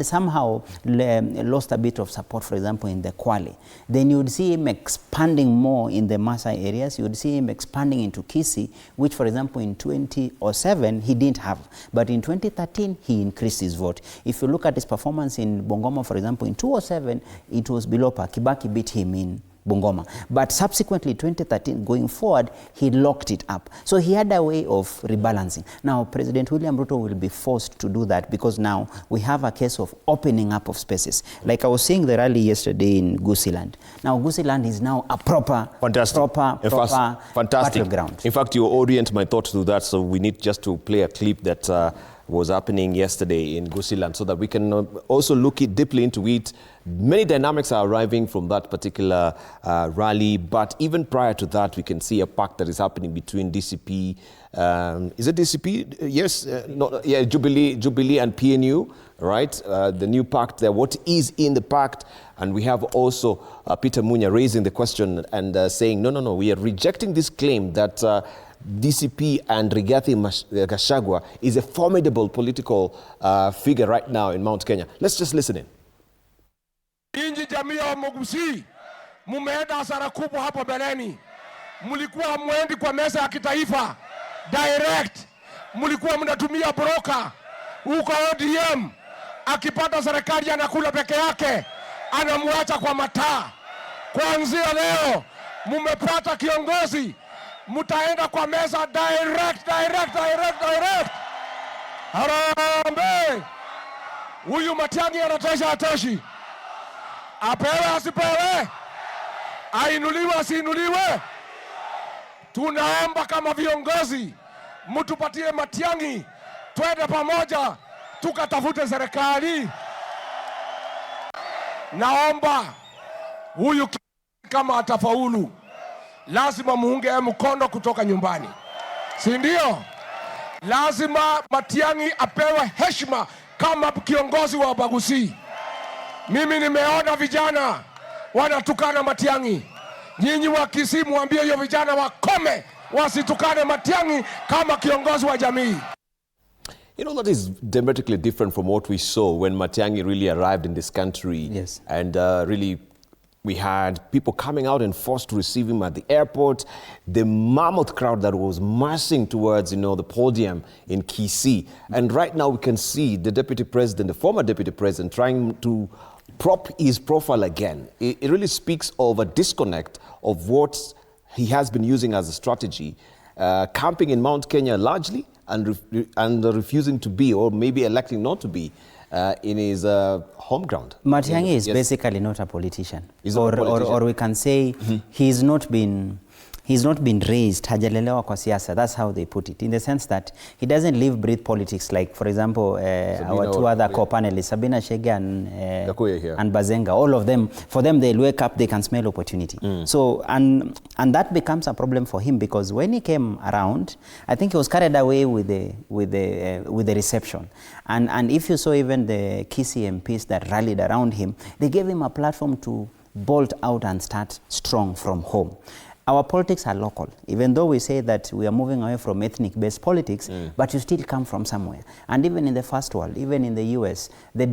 somehow lost a bit of support, for example, in the Kwale. Then you would see him expanding more in the Maasai areas. You would see him expanding into Gusii, which, for example, in 2007, he didn't have. But in 2013, he increased his vote. If you look at his performance in Bungoma, for example, in 2007, it was below par. Kibaki beat him in Bungoma. But subsequently, 2013, going forward, he locked it up. So he had a way of rebalancing. Now, President William Ruto will be forced to do that because now we have a case of opening up of spaces. Like I was seeing the rally yesterday in Gusii land. Now, Gusii land is now a proper battleground. In fact, your audience might thought to do that, so we need just to play a clip that was happening yesterday in Gusii land so that we can also look deeply into it. Many dynamics are arriving from that particular rally, but even prior to that, we can see a pact that is happening between DCP, is it DCP? Yes, Jubilee and PNU, right? The new pact there, what is in the pact? And we have also Peter Munya raising the question and saying, no, we are rejecting this claim that DCP and Rigathi Gachagua is a formidable political figure right now in Mount Kenya. Let's just listen in. Inji jamii ya Gusii, mumeenda hasara kubwa hapo beleni. Mlikuwa hamwendi kwa meza ya kitaifa direct. Mlikuwa mnatumia broker huko ODM. Akipata serikali anakula peke yake, anamuacha kwa mataa. Kuanzia leo mumepata kiongozi, mutaenda kwa meza direct. Harambe! Huyu Matiang'i anatosha atoshi? Apewe asipewe? Ainuliwe asiinuliwe? Tunaomba kama viongozi mtupatie Matiang'i, twende pamoja tukatafute serikali. Naomba huyu kama atafaulu, lazima muunge mkono kutoka nyumbani, si ndio? Lazima Matiang'i apewe heshima kama kiongozi wa Gusii. Mimi nimeona vijana wanatukana Matiang'i. Nyinyi wa Gusii mwambie hiyo vijana wakome, wasitukane Matiang'i kama kiongozi wa jamii. You know, that is dramatically different from what we saw when Matiang'i really arrived in this country. Yes. And really, we had people coming out and forced to receive him at the airport. The mammoth crowd that was marching towards, the podium in Gusii. And right now we can see the deputy president, the former deputy president, trying to prop his profile again. It really speaks of a disconnect of what he has been using as a strategy, camping in Mount Kenya largely and refusing to be, or maybe electing not to be, in his home ground. Matiang'i is basically not a politician. He's not a politician. Or we can say he's not been raised, hajalelewa kwa siasa. That's how they put it, in the sense that he doesn't live, breathe politics. Like, for example, our two other co-panelists, Sabina Chege and Bazenga, all of them, for them, they'll wake up, they can smell opportunity. So, and that becomes a problem for him, because when he came around, I think he was carried away with the reception. And if you saw even the Gusii MPs that rallied around him, they gave him a platform to bolt out and start strong from home. Our politics are local, even though we say that we are moving away from ethnic-based politics, but you still come from somewhere. And even in the first world, even in the US, the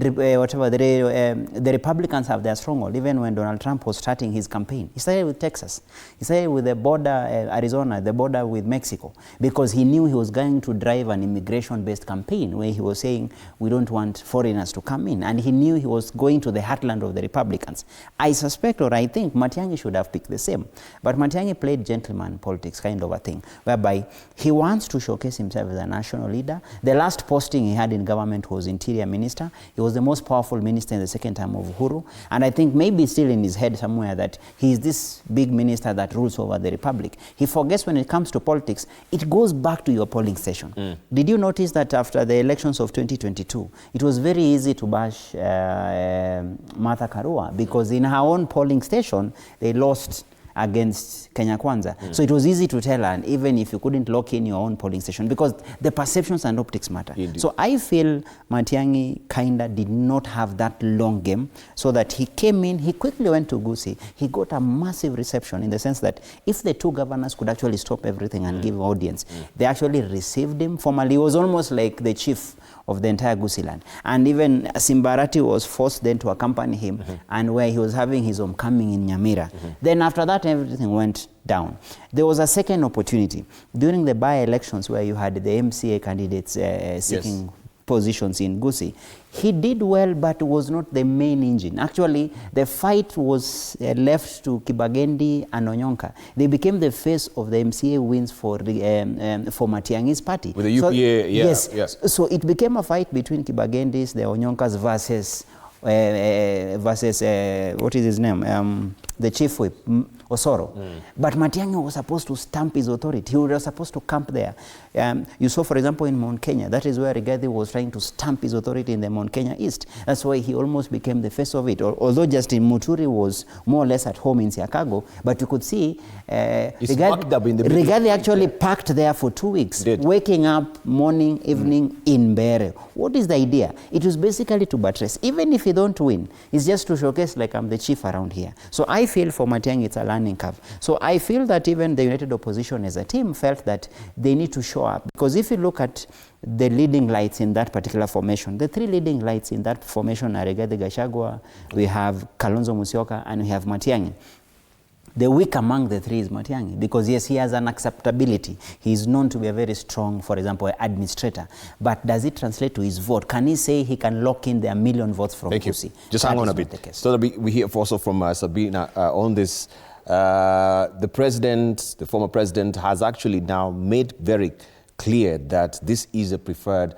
Republicans have their stronghold. Even when Donald Trump was starting his campaign, he started with Texas. He started with the border, Arizona, the border with Mexico, because he knew he was going to drive an immigration-based campaign where he was saying, we don't want foreigners to come in. And he knew he was going to the heartland of the Republicans. I suspect, or I think, Matiang'i should have picked the same. But Matiang'i played gentleman politics kind of a thing, whereby he wants to showcase himself as a national leader. The last posting he had in government was Interior Minister. He was the most powerful minister in the second term of Uhuru. And I think maybe still in his head somewhere that he is this big minister that rules over the republic. He forgets when it comes to politics, it goes back to your polling station. Did you notice that after the elections of 2022, it was very easy to bash Martha Karua, because in her own polling station, they lost against Kenya Kwanza. So it was easy to tell her, even if you couldn't lock in your own polling station, because the perceptions and optics matter. Indeed. So I feel Matiang'i kinda did not have that long game, so that he came in, he quickly went to Gusii. He got a massive reception, in the sense that if the two governors could actually stop everything and give audience, they actually received him formally. He was almost like the chief of the entire Gusii land. And even Simbarati was forced then to accompany him, and where he was having his homecoming in Nyamira. Then after that, everything went down. There was a second opportunity during the by-elections, where you had the MCA candidates seeking positions in Gusii. He did well, but was not the main engine. Actually, the fight was left to Kibagendi and Onyonka. They became the face of the MCA wins for Matiang'i's party. With the UPA, so, yes. So it became a fight between Kibagendis, the Onyonkas versus what is his name? The chief whip, Osoro. But Matiang'i was supposed to stamp his authority. He was supposed to camp there. You saw, for example, in Mount Kenya, that is where Rigathi was trying to stamp his authority in the Mount Kenya East. That's why he almost became the face of it. Although Justin Muturi was more or less at home in Siakago, but you could see Rigathi actually packed there for 2 weeks, waking up morning, evening in Mbeere. What is the idea? It was basically to buttress. Even if you don't win, it's just to showcase, like, I'm the chief around here. So I feel for Matiang'i it's a learning curve. So I feel that even the United Opposition as a team felt that they need to show up. Because if you look at the leading lights in that particular formation, the three leading lights in that formation are Rigathi Gachagua, we have Kalonzo Musyoka, and we have Matiang'i. The weak among the three is Matiang'i, because yes, he has an acceptability. He is known to be a very strong, for example, administrator. But does it translate to his vote? Can he say he can lock in their million votes from Gusii? Just hang on a bit. So we hear also from Sabina on this. The president, the former president, has actually now made very clear that this is a preferred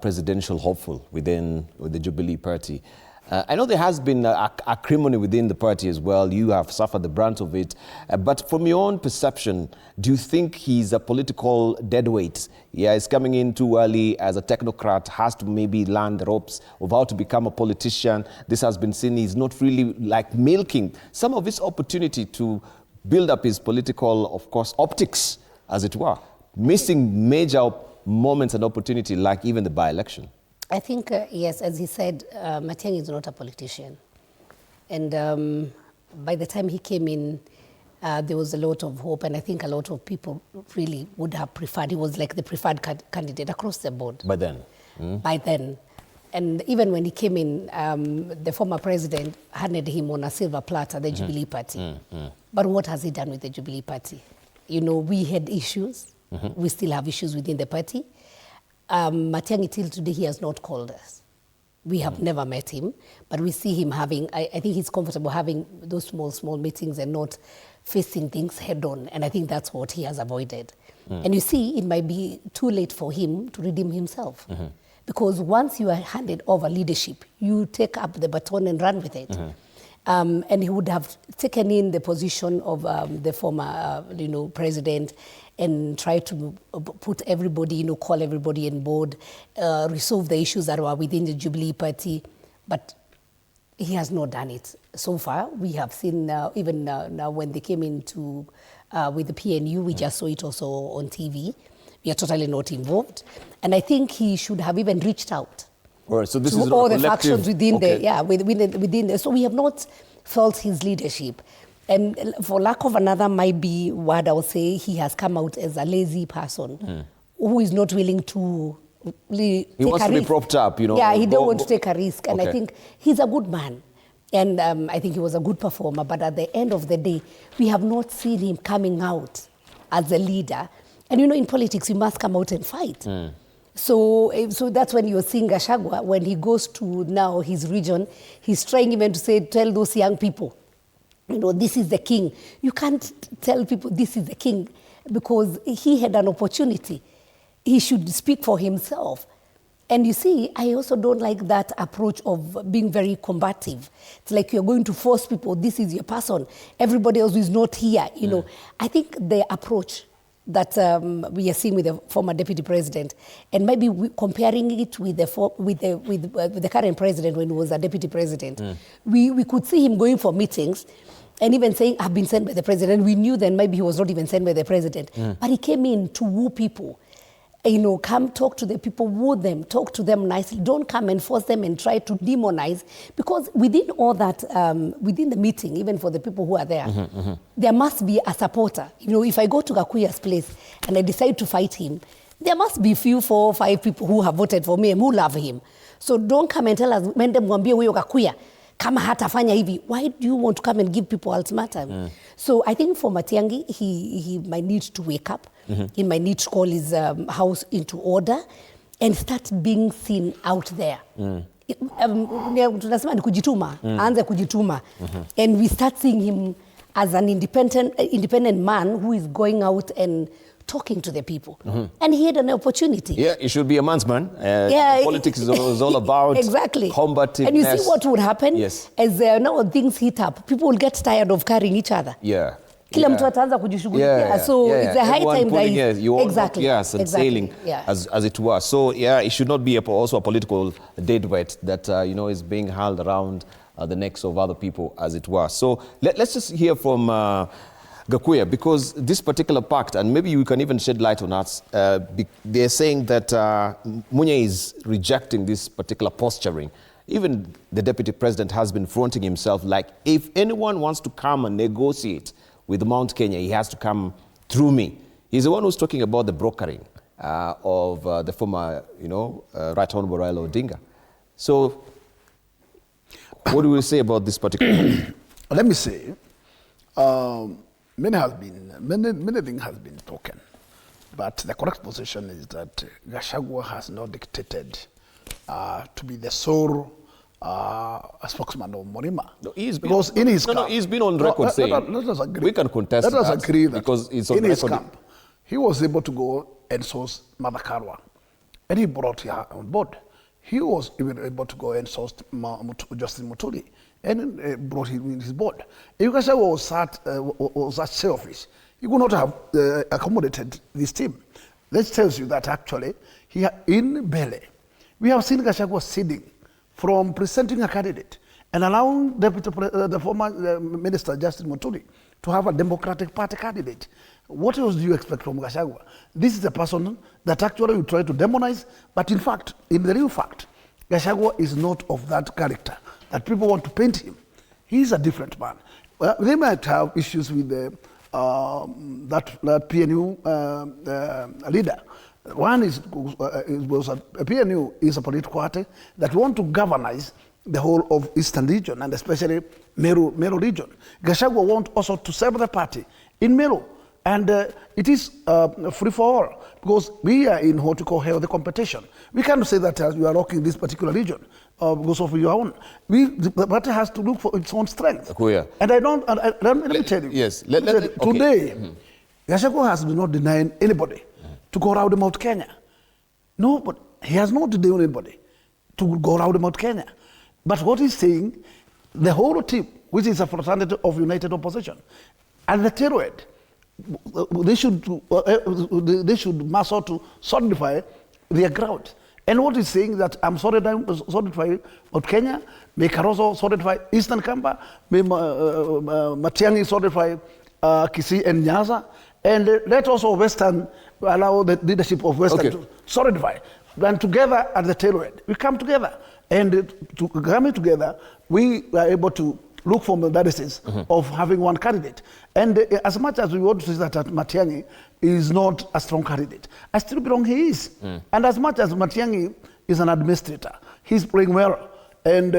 presidential hopeful within the Jubilee Party. I know there has been acrimony within the party as well. You have suffered the brunt of it. But from your own perception, do you think he's a political deadweight? Yeah, he's coming in too early as a technocrat, has to maybe learn the ropes of how to become a politician. This has been seen. He's not really like milking some of his opportunity to build up his political, of course, optics, as it were, missing major moments and opportunity like even the by-election. I think, yes, as he said, Matiang'i is not a politician. And by the time he came in, there was a lot of hope, and I think a lot of people really would have preferred, he was like the preferred candidate across the board. By then? By then. And even when he came in, the former president handed him on a silver platter, the Jubilee Party. But what has he done with the Jubilee Party? You know, we had issues. We still have issues within the party. Matiang'i till today, he has not called us. We have never met him, but we see him having, I think he's comfortable having those small meetings and not facing things head on. And I think that's what he has avoided. And you see, it might be too late for him to redeem himself. Because once you are handed over leadership, you take up the baton and run with it. And he would have taken in the position of the former, president, and try to put everybody, call everybody on board, resolve the issues that were within the Jubilee Party. But he has not done it so far. We have seen even now when they came into with the PNU, we just saw it also on TV. We are totally not involved. And I think he should have even reached out. All right, so this to is all the collective. factions within Okay. within the. So we have not felt his leadership. And for lack of another might be word, I would say he has come out as a lazy person who is not willing to really He wants to be propped up, Yeah, he don't want to take a risk. And Okay. I think he's a good man. And I think he was a good performer. But at the end of the day, we have not seen him coming out as a leader. And in politics, you must come out and fight. So that's when you're seeing Gachagua, when he goes to now his region, he's trying even to tell those young people, this is the king. You can't tell people this is the king because he had an opportunity. He should speak for himself. And you see, I also don't like that approach of being very combative. It's like you're going to force people, this is your person. Everybody else is not here. I think the approach that we are seeing with the former deputy president, and maybe comparing it with the current president when he was a deputy president, we could see him going for meetings and even saying, I've been sent by the president. We knew then maybe he was not even sent by the president. But he came in to woo people. Come talk to the people, woo them, talk to them nicely. Don't come and force them and try to demonize. Because within all that, within the meeting, even for the people who are there, there must be a supporter. If I go to Gakuya's place and I decide to fight him, there must be 4 or 5 people who have voted for me and who love him. So don't come and tell us, mende mwambie huyo Gakuya, kama hatafanya hivi. Why do you want to come and give people ultimatum? So I think for Matiang'i, he might need to wake up. He might need to call his house into order and start being seen out there. Tunasema ni kujituma, aanze kujituma. And we start seeing him as an independent man who is going out and talking to the people. And he had an opportunity. Yeah, he should be a man's man. Politics is all about combativeness. And you see what would happen? Yes. As now things heat up, people will get tired of carrying each other. Yeah. Kila mtu ataanza kujishughulikia. So it's a high time that exactly. Yes, and sailing as it were. So it should not be also a political deadweight that is being held around the necks of other people, as it were. So let's just hear from Gakuya, because this particular pact, and maybe you can even shed light on us, they're saying that Munya is rejecting this particular posturing. Even the deputy president has been fronting himself like, if anyone wants to come and negotiate with Mount Kenya, he has to come through me. He's the one who's talking about the brokering of the former, Right Honorable Raila Odinga. So, what do we say about this particular? Let me say, many things has been spoken, but the correct position is that Gachagua has not dictated to be the sole spokesman of Murima. No, he's been on record saying. Let us agree. We can contest that. Let us agree that because it's on in his record. camp, he was able to go and source Mother Karwa, and he brought her on board. He was even able to go and source Justin Mutuli and brought him in his board. If Gachagua was that selfish, he could not have accommodated this team. That tells you that actually, in Bele, we have seen Gachagua sitting from presenting a candidate and allowing the former minister, Justin Mutuli, to have a Democratic Party candidate. What else do you expect from Gachagua? This is a person that actually you try to demonize, but in fact, in the real fact, Gachagua is not of that character that people want to paint him. He's a different man. Well, they might have issues with that PNU leader. One is PNU is a political party that want to governize the whole of Eastern region and especially Meru region. Gachagua want also to serve the party in Meru. And it is free for all, because we are in what we call healthy competition. We can't say that you are rocking this particular region because of your own. The party has to look for its own strength. And let me tell you. Yes. Today, Gachagua has not denied anybody to go around Mount Kenya. No, but he has not denied anybody to go around Mount Kenya. But what he's saying, the whole team, which is a fraternity of united opposition, and the terrorist, they should muscle to solidify their ground. And what he's saying that I'm solidify Mount Kenya, may Karoso solidify Eastern Kamba, may Matiang'i solidify Gusii and Nyanza, and let also Western allow the leadership of Western to solidify. And together at the tail end, we come together. And to come together, we are able to look for modalities of having one candidate. And as much as we want to say that Matiang'i is not a strong candidate, I still belong he is. And as much as Matiang'i is an administrator, he's playing well. And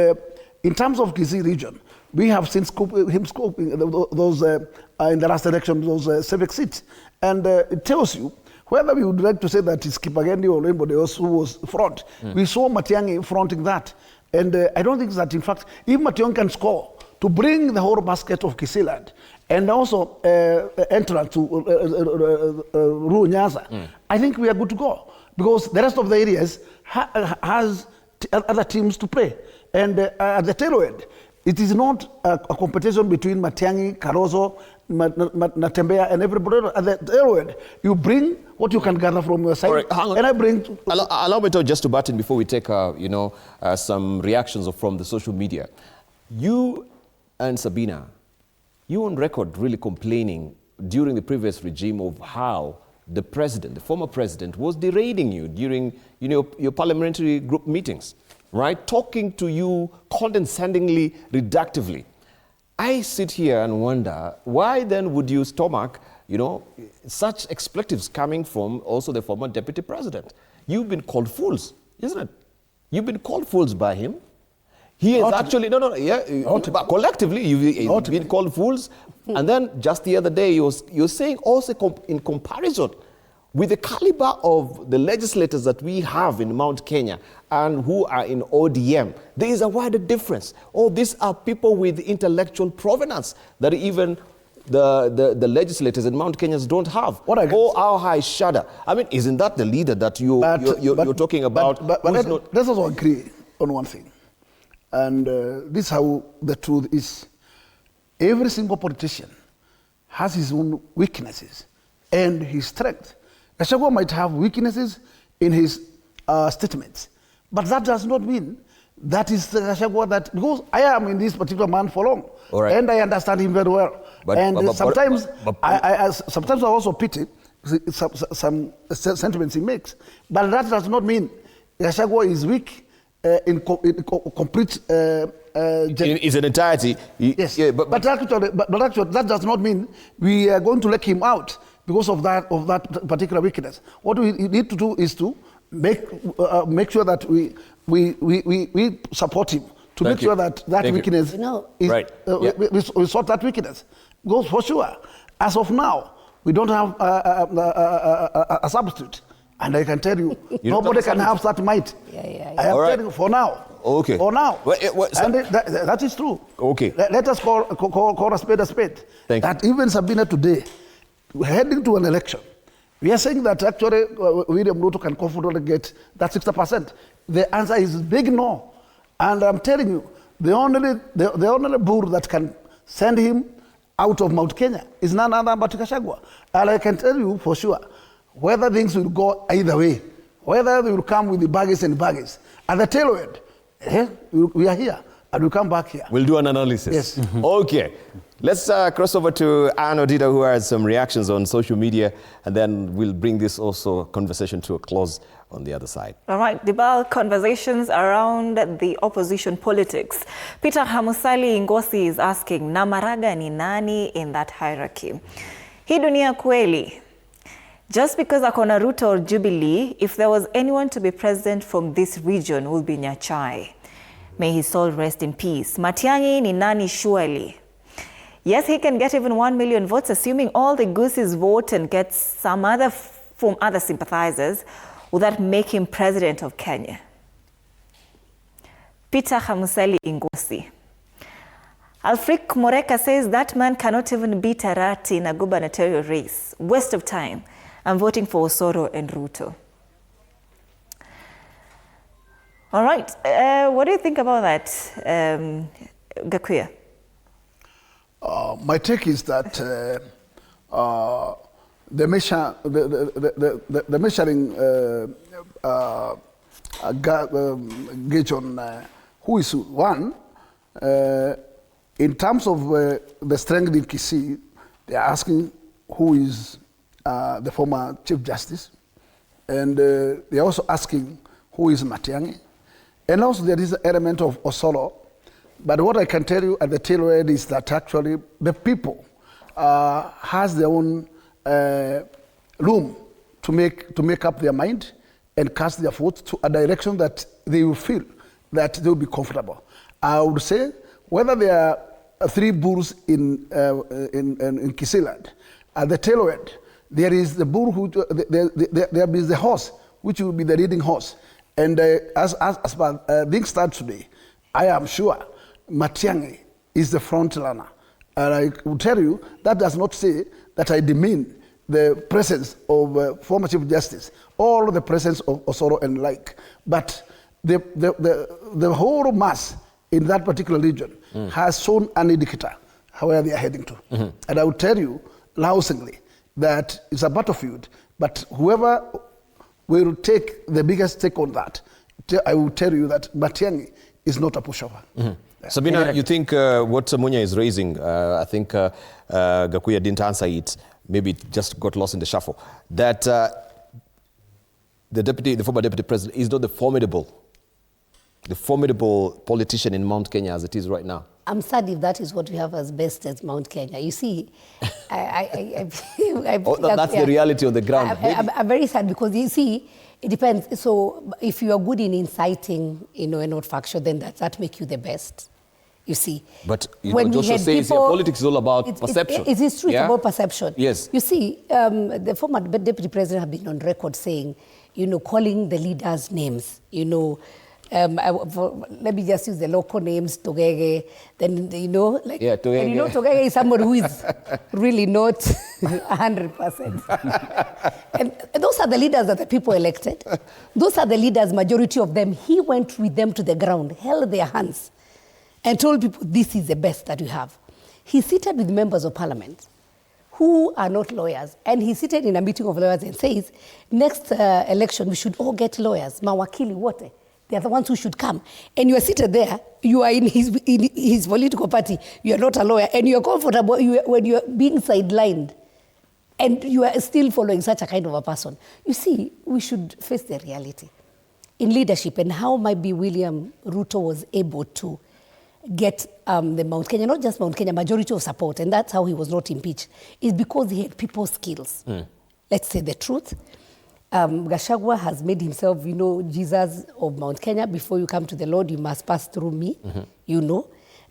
in terms of Gusii region, we have seen him scoping those in the last election, those civic seats. And it tells you, whether we would like to say that it's Kipagendi or anybody else who was front, we saw Matiang'i fronting that. And I don't think that, in fact, if Matiang'i can score to bring the whole basket of Gusii land and also enter to Ruo Nyanza, I think we are good to go. Because the rest of the areas has other teams to play. And at the tail end, it is not a competition between Matiang'i, Karoso, Natembea, and everybody. At the tail end, you bring what you can gather from your side. All right, hang on. And I bring... Allow me to just to butt in before we take some reactions from the social media. You and Sabina, you on record really complaining during the previous regime of how the president, the former president, was derating you during your parliamentary group meetings, right? Talking to you condescendingly, reductively. I sit here and wonder, why then would you stomach, such expletives coming from also the former deputy president? You've been called fools, isn't it? You've been called fools by him. He is actually, but collectively, you've been called fools. And then just the other day, you're saying also in comparison with the caliber of the legislators that we have in Mount Kenya and who are in ODM, there is a wider difference. Oh, these are people with intellectual provenance that even the legislators in Mount Kenya don't have. Oh, how high shudder. I mean, isn't that the leader that you're talking about? But let's also agree on one thing. And this is how the truth is. Every single politician has his own weaknesses and his strength. Gachagua might have weaknesses in his statements, but that does not mean that is the Gachagua that, because I am in this particular man for long, and I understand him very well. Sometimes I also pity some sentiments he makes, but that does not mean Gachagua is weak in complete in its entirety. Yes, but actually that does not mean we are going to let him out because of that particular weakness. What we need to do is to make sure that we support him to make sure that weakness is we sort that weakness. Because for sure, as of now, we don't have a substitute. And I can tell you, nobody can have that might. I am telling you for now. Okay. For now. And that is true. Okay. Let us call a spade a spade. That even Sabina today, heading to an election, we are saying that actually William Ruto can comfortably get that 60%. The answer is big no. And I'm telling you, the only bull that can send him out of Mount Kenya is none other but Gachagua. And I can tell you for sure, whether things will go either way, whether they will come with the baggies and baggies, at the tail end, we are here, and we'll come back here. We'll do an analysis. Yes. Okay. Let's cross over to Anne Odida, who has some reactions on social media, and then we'll bring this also conversation to a close on the other side. All right, Dibal, conversations around the opposition politics. Peter Hamusali Ngosi is asking, Namaraga ni nani in that hierarchy? Hii dunia kweli. Just because akona Ruto or Jubilee, if there was anyone to be president from this region, would be Nyachai. May his soul rest in peace. Matiang'i ni nani surely? Yes, he can get even 1 million votes, assuming all the Gusii's vote and gets some other from other sympathizers. Will that make him president of Kenya? Peter Hamuseli in Gusii. Alfric Moreka says that man cannot even beat Arati in a gubernatorial race. Waste of time. I'm voting for Osoro and Ruto. All right. What do you think about that, Gakuya? My take is that the measuring gauge on who is one, in terms of the strength in Gusii, they are asking who is the former Chief Justice, and they are also asking who is Matiang'i, and also there is an element of Osoro. But what I can tell you at the tail end is that actually the people has their own room to make up their mind and cast their votes to a direction that they will feel that they will be comfortable. I would say whether there are 3 bulls in Gusii land, at the tail end there is the bull who there is the horse which will be the leading horse, and as things start today, I am sure Matiang'i is the front runner. And I will tell you, that does not say that I demean the presence of former Chief Justice or the presence of Osoro and like. But the whole mass in that particular region has shown an indicator where they are heading to. And I will tell you loudly that it's a battlefield, but whoever will take the biggest take on that, I will tell you that Matiang'i is not a pushover. Sabina, you think what Munya is raising, I think Gakuya didn't answer it, maybe it just got lost in the shuffle, that the former deputy president is not the formidable politician in Mount Kenya as it is right now. I'm sad if that is what we have as best as Mount Kenya. You see, that's the reality on the ground. I'm very sad because you see, it depends. So if you are good in inciting, a not faction, then that makes you the best. You see. But Joshua says politics is all about perception. It is true, it's about perception. Yes. You see, the former deputy president have been on record saying, calling the leaders names, let me just use the local names, Togege, then, Togege. And Togege is somebody who is really not 100%. And those are the leaders that the people elected. Those are the leaders, majority of them. He went with them to the ground, held their hands, and told people, this is the best that we have. He seated with members of parliament who are not lawyers. And he seated in a meeting of lawyers and says, next election, we should all get lawyers. Mawakili wote. They are the ones who should come. And you are seated there, you are in his political party, you are not a lawyer, and you are comfortable when you are being sidelined, and you are still following such a kind of a person. You see, we should face the reality in leadership, and how maybe William Ruto was able to get the Mount Kenya, not just Mount Kenya, majority of support, and that's how he was not impeached, is because he had people skills. Let's say the truth. Gachagua has made himself, Jesus of Mount Kenya. Before you come to the Lord, you must pass through me,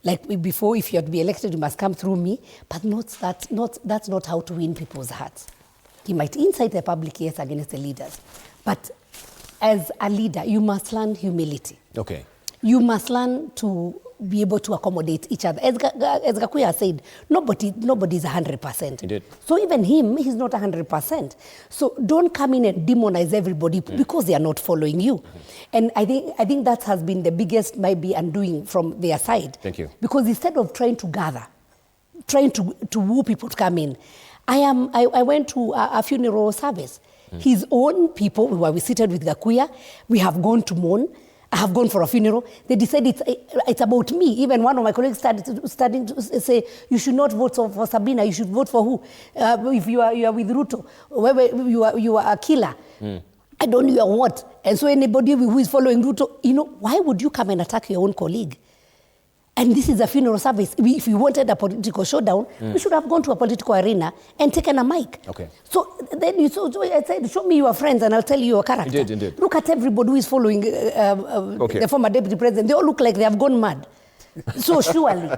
Like before, if you are to be elected, you must come through me. But that's not how to win people's hearts. He might incite the public, yes, against the leaders. But as a leader, you must learn humility. Okay. You must learn to be able to accommodate each other. As Gakuya said, nobody is 100%. He did. So even him, he's not 100%. So don't come in and demonize everybody because they are not following you. And I think that has been the biggest maybe undoing from their side. Thank you. Because instead of trying to gather, trying to woo people to come in, I went to a funeral service. His own people, we seated with Gakuya, we have gone to mourn. I have gone for a funeral. They decided it's about me. Even one of my colleagues started to say, you should not vote for Sabina, you should vote for who? If you are with Ruto, you are a killer. I don't know what. And so anybody who is following Ruto, why would you come and attack your own colleague? And this is a funeral service. If we wanted a political showdown, we should have gone to a political arena and taken a mic. Okay. So then I said, show me your friends and I'll tell you your character. Indeed. Look at everybody who is following the former deputy president. They all look like they have gone mad. So surely,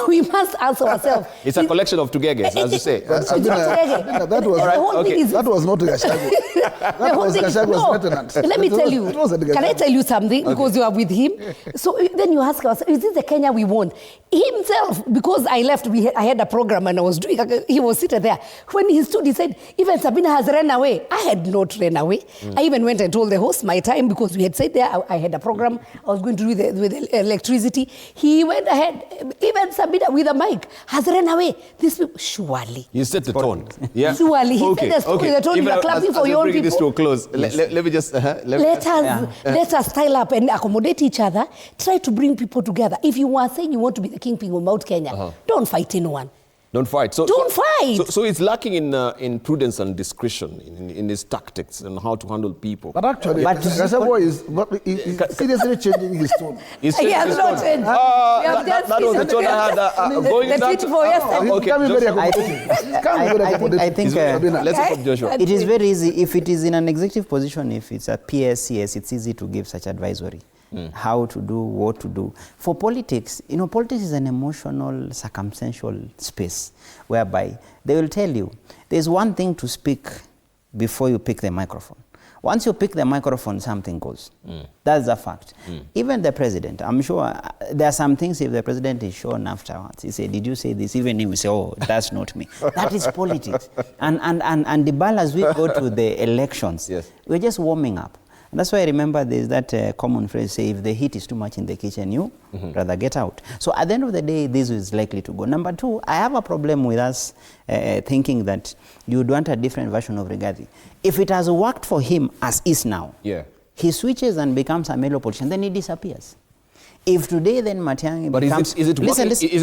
we must ask ourselves. It's a collection of tugeges, as you say. That was not Gachagua. That was Gachagua's lieutenant. Let me tell you. Can I tell you something? Because you are with him. So then you ask us, is this the Kenya we want? Himself, because I left, I had a program and I was doing, he was sitting there. When he stood, he said, even Sabina has run away. I had not run away. I even went and told the host my time because we had said there, I had a program, I was going to do with the electricity. He went ahead, even Sabina with a mic has run away. This people, surely. You set the tone. Yeah. Surely. He said the story, the tone, you are clapping for your own people. This to a close. Let me just... Let us style up and accommodate each other. Try to bring people together. If you are saying you want to be the kingpin of Mount Kenya, don't fight anyone. Don't fight. Don't fight. So it's lacking in prudence and discretion in his tactics and how to handle people. But actually, Gachagua is seriously changing his tone. He has not changed. That was the tone I had going the tweet for yesterday. I think let's stop Joshua. It is very easy. If it is in an executive position, if it's a PSCS, it's easy to give such advisory. How to do, what to do. For politics, politics is an emotional, circumstantial space whereby they will tell you, there's one thing to speak before you pick the microphone. Once you pick the microphone, something goes. That's a fact. Even the president, I'm sure there are some things if the president is shown afterwards, he say, did you say this? Even him will say, oh, that's not me. That is politics. And the ball as we go to the elections, we're just warming up. And that's why I remember there's that common phrase, say, if the heat is too much in the kitchen, you rather get out. So at the end of the day, this is likely to go. Number two, I have a problem with us thinking that you would want a different version of Rigathi. If it has worked for him as is now, he switches and becomes a mellow politician, then he disappears. If today then Matiang'i becomes... But is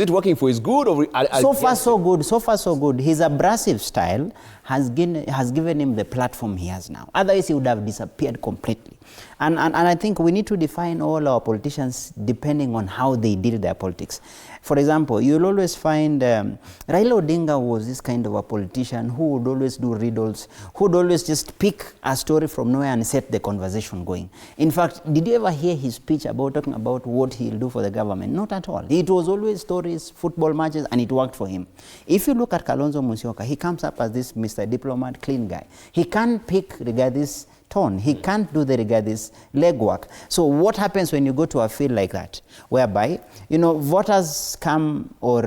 it working for his good? Or so far so good, so far so good. His abrasive style has given him the platform he has now. Otherwise he would have disappeared completely. And I think we need to define all our politicians depending on how they deal their politics. For example, you'll always find Raila Odinga was this kind of a politician who would always do riddles, who would always just pick a story from nowhere and set the conversation going. In fact, did you ever hear his speech about talking about what he'll do for the government? Not at all. It was always stories, football matches, and it worked for him. If you look at Kalonzo Musyoka, he comes up as this Mr. Diplomat, clean guy. He can't pick Rigathis tone. He can't do the Rigathis legwork. So what happens when you go to a field like that, whereby, voters come or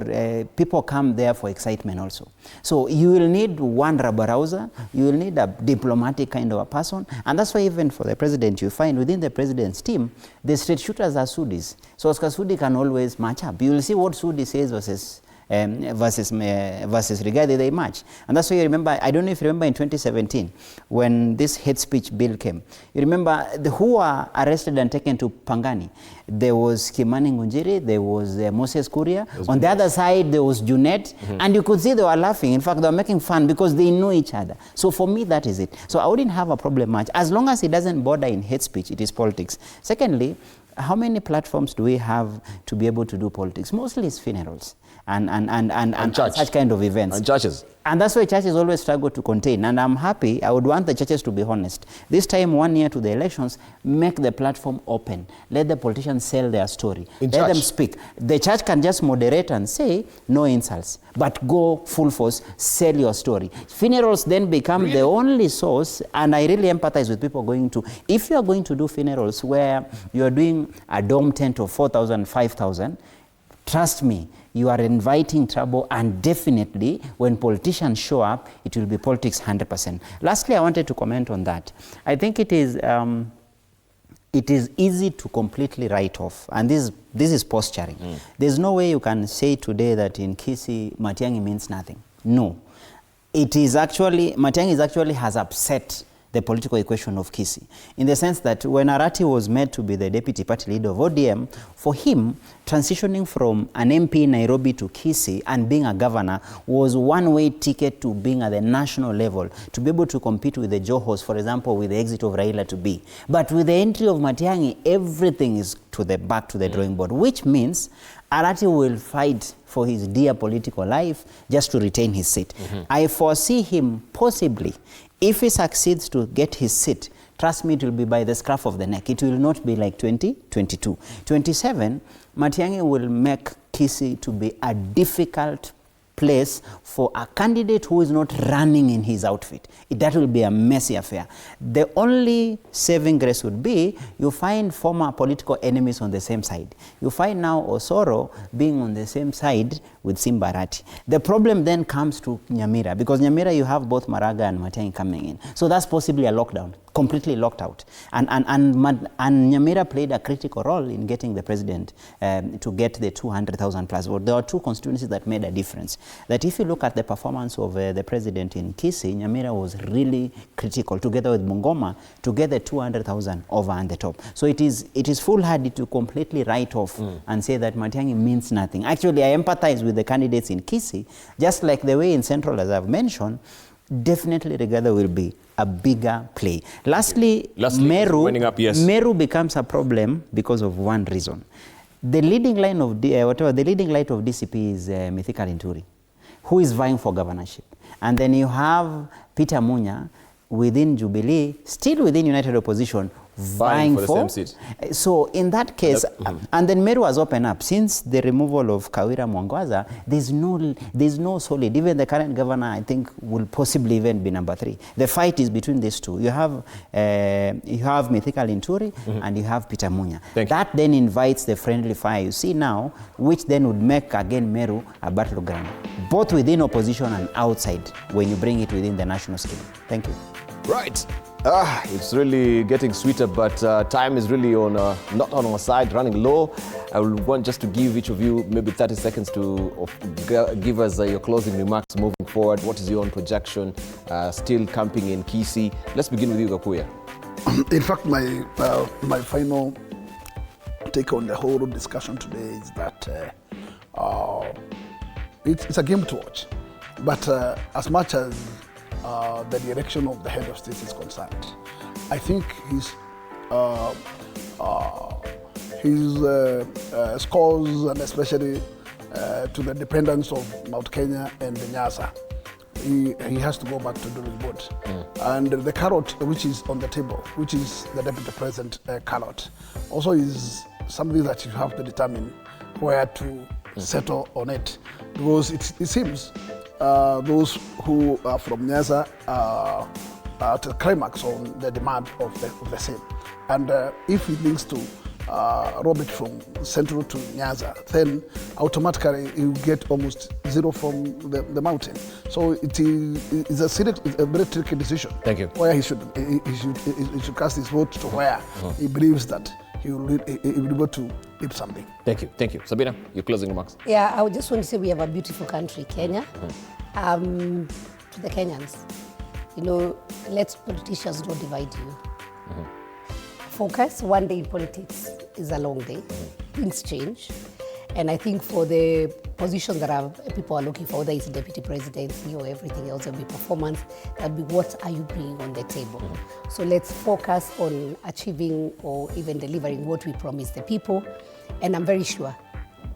people come there for excitement also. So you will need one rabble-rouser, you will need a diplomatic kind of a person, and that's why even for the president, you find within the president's team, the straight shooters are Sudis. So Oscar Sudi can always match up. You will see what Sudi says versus Rigathi, they match. And that's why you remember, I don't know if you remember in 2017, when this hate speech bill came, you remember who were arrested and taken to Pangani? There was Kimani Ngunjiri, there was Moses Kuria. On the other side, there was Junet, and you could see they were laughing. In fact, they were making fun because they know each other. So for me, that is it. So I wouldn't have a problem much. As long as it doesn't border in hate speech, it is politics. Secondly, how many platforms do we have to be able to do politics? Mostly it's funerals and such kind of events. And churches. And that's why churches always struggle to contain. And I'm happy, I would want the churches to be honest. This time, 1 year to the elections, make the platform open. Let the politicians sell their story. Let them speak. The church can just moderate and say, no insults, but go full force, sell your story. Funerals then become the only source, and I really empathize with people going to, if you are going to do funerals where you are doing a dome tent of 4,000, 5,000, trust me, you are inviting trouble, and definitely when politicians show up, it will be politics 100%. Lastly, I wanted to comment on that. I think it is easy to completely write off, and this is posturing. There's no way you can say today that in Gusii, Matiang'i means nothing. No. It is actually, Matiang'i has upset the political equation of Gusii, in the sense that when Arati was made to be the deputy party leader of ODM, for him, transitioning from an MP in Nairobi to Gusii and being a governor was one-way ticket to being at the national level, to be able to compete with the Johos, for example, with the exit of Raila to be. But with the entry of Matiang'i, everything is back to the drawing board, which means Arati will fight for his dear political life just to retain his seat. I foresee him possibly, if he succeeds to get his seat, trust me, it will be by the scruff of the neck. It will not be like 2022. 27, Matiang'i will make Gusii to be a difficult place for a candidate who is not running in his outfit. That will be a messy affair. The only saving grace would be you find former political enemies on the same side. You find now Osoro being on the same side with Simbarati. The problem then comes to Nyamira, because Nyamira you have both Maraga and Matiang'i coming in. So that's possibly a lockdown, completely locked out. And Nyamira played a critical role in getting the president to get the 200,000 plus vote. There were two constituencies that made a difference. That if you look at the performance of the president in Gusii, Nyamira was really critical, together with Bungoma, to get the 200,000 over and the top. So it is foolhardy to completely write off and say that Matiang'i means nothing. Actually, I empathize with the candidates in Gusii, just like the way in Central, as I've mentioned. Definitely Rigathi will be a bigger play. Lastly, Meru becomes a problem because of one reason. The leading line of the leading light of DCP is Mithika Linturi, who is vying for governorship. And then you have Peter Munya within Jubilee, still within United Opposition, vying for the same seat. So in that case, and then Meru has opened up. Since the removal of Kawira Mwangwaza, there's no solid. Even the current governor, I think, will possibly even be number 3. The fight is between these two. You have Mithika Linturi and you have Peter Munya. That then invites the friendly fire you see now, which then would make again Meru a battleground, both within opposition and outside when you bring it within the national scale. Thank you. Right. It's really getting sweeter, but time is really on not on our side, running low. I will want just to give each of you maybe 30 seconds to give us your closing remarks moving forward. What is your own projection? Still camping in Gusii. Let's begin with you, Gakuya. In fact, my final take on the whole discussion today is that it's a game to watch. But as much as the direction of the head of state is concerned, I think his scores, and especially to the dependence of Mount Kenya and the Nyasa, he has to go back to doing good. And the carrot which is on the table, which is the deputy president carrot, also is something that you have to determine where to settle on it, because it seems those who are from Nyasa to the climax on the demand of the same. And if it links to Robert from Central to Nyasa, then automatically you get almost 0 from the mountain. So it's a very tricky decision. Thank you. Where he should cast his vote to where he believes that he will be able to lead something. Thank you. Thank you. Sabina, your closing remarks. Yeah, I would just want to say we have a beautiful country, Kenya. To the Kenyans, let politicians not divide you. Focus. One day in politics is a long day. Things change. And I think for the positions that people are looking for, whether it's deputy presidency or everything else, there'll be performance, that'll be what are you bringing on the table. So let's focus on achieving or even delivering what we promise the people. And I'm very sure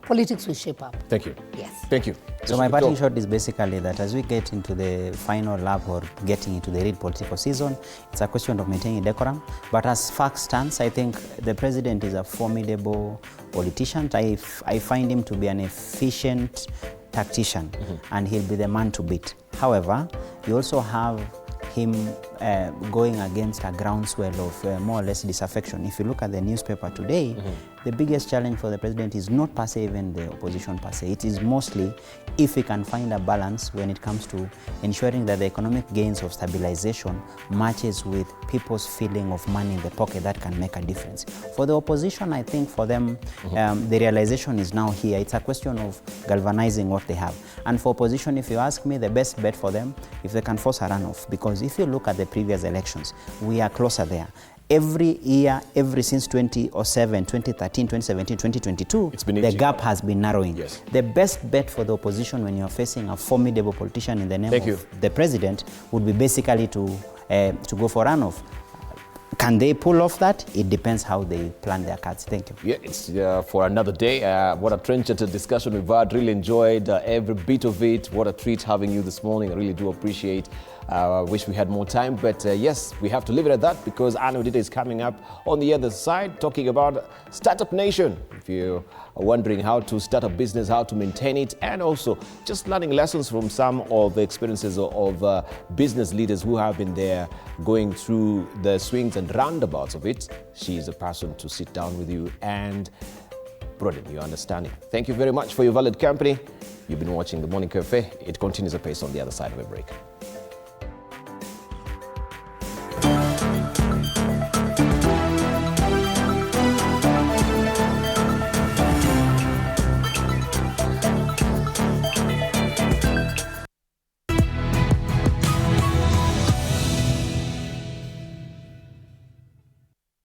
politics will shape up. Thank you. Yes. Thank you. So my parting shot is basically that as we get into the final lap or getting into the real political season, it's a question of maintaining decorum. But as facts stands, I think the president is a formidable politician. I find him to be an efficient tactician, and he'll be the man to beat. However, you also have him going against a groundswell of more or less disaffection. If you look at the newspaper today, the biggest challenge for the president is not per se even the opposition per se. It is mostly if he can find a balance when it comes to ensuring that the economic gains of stabilization matches with people's feeling of money in the pocket that can make a difference. For the opposition, I think for them, the realization is now here. It's a question of galvanizing what they have. And for opposition, if you ask me, the best bet for them, if they can force a runoff, because if you look at the previous elections, we are closer there. Every year, since 2007, 2013, 2017, 2022, the gap has been narrowing. Yes. The best bet for the opposition when you're facing a formidable politician in the name of the president would be basically to go for runoff. Can they pull off that? It depends how they plan their cards. Thank you. Yeah, it's for another day. What a trenchant discussion we've had. Really enjoyed every bit of it. What a treat having you this morning. I really do appreciate I wish we had more time, but yes, we have to leave it at that because Anna Odita is coming up on the other side talking about Startup Nation. If you are wondering how to start a business, how to maintain it, and also just learning lessons from some of the experiences of business leaders who have been there going through the swings and roundabouts of it. She is a person to sit down with you and broaden your understanding. Thank you very much for your valued company. You've been watching The Morning Cafe. It continues apace on the other side of a break.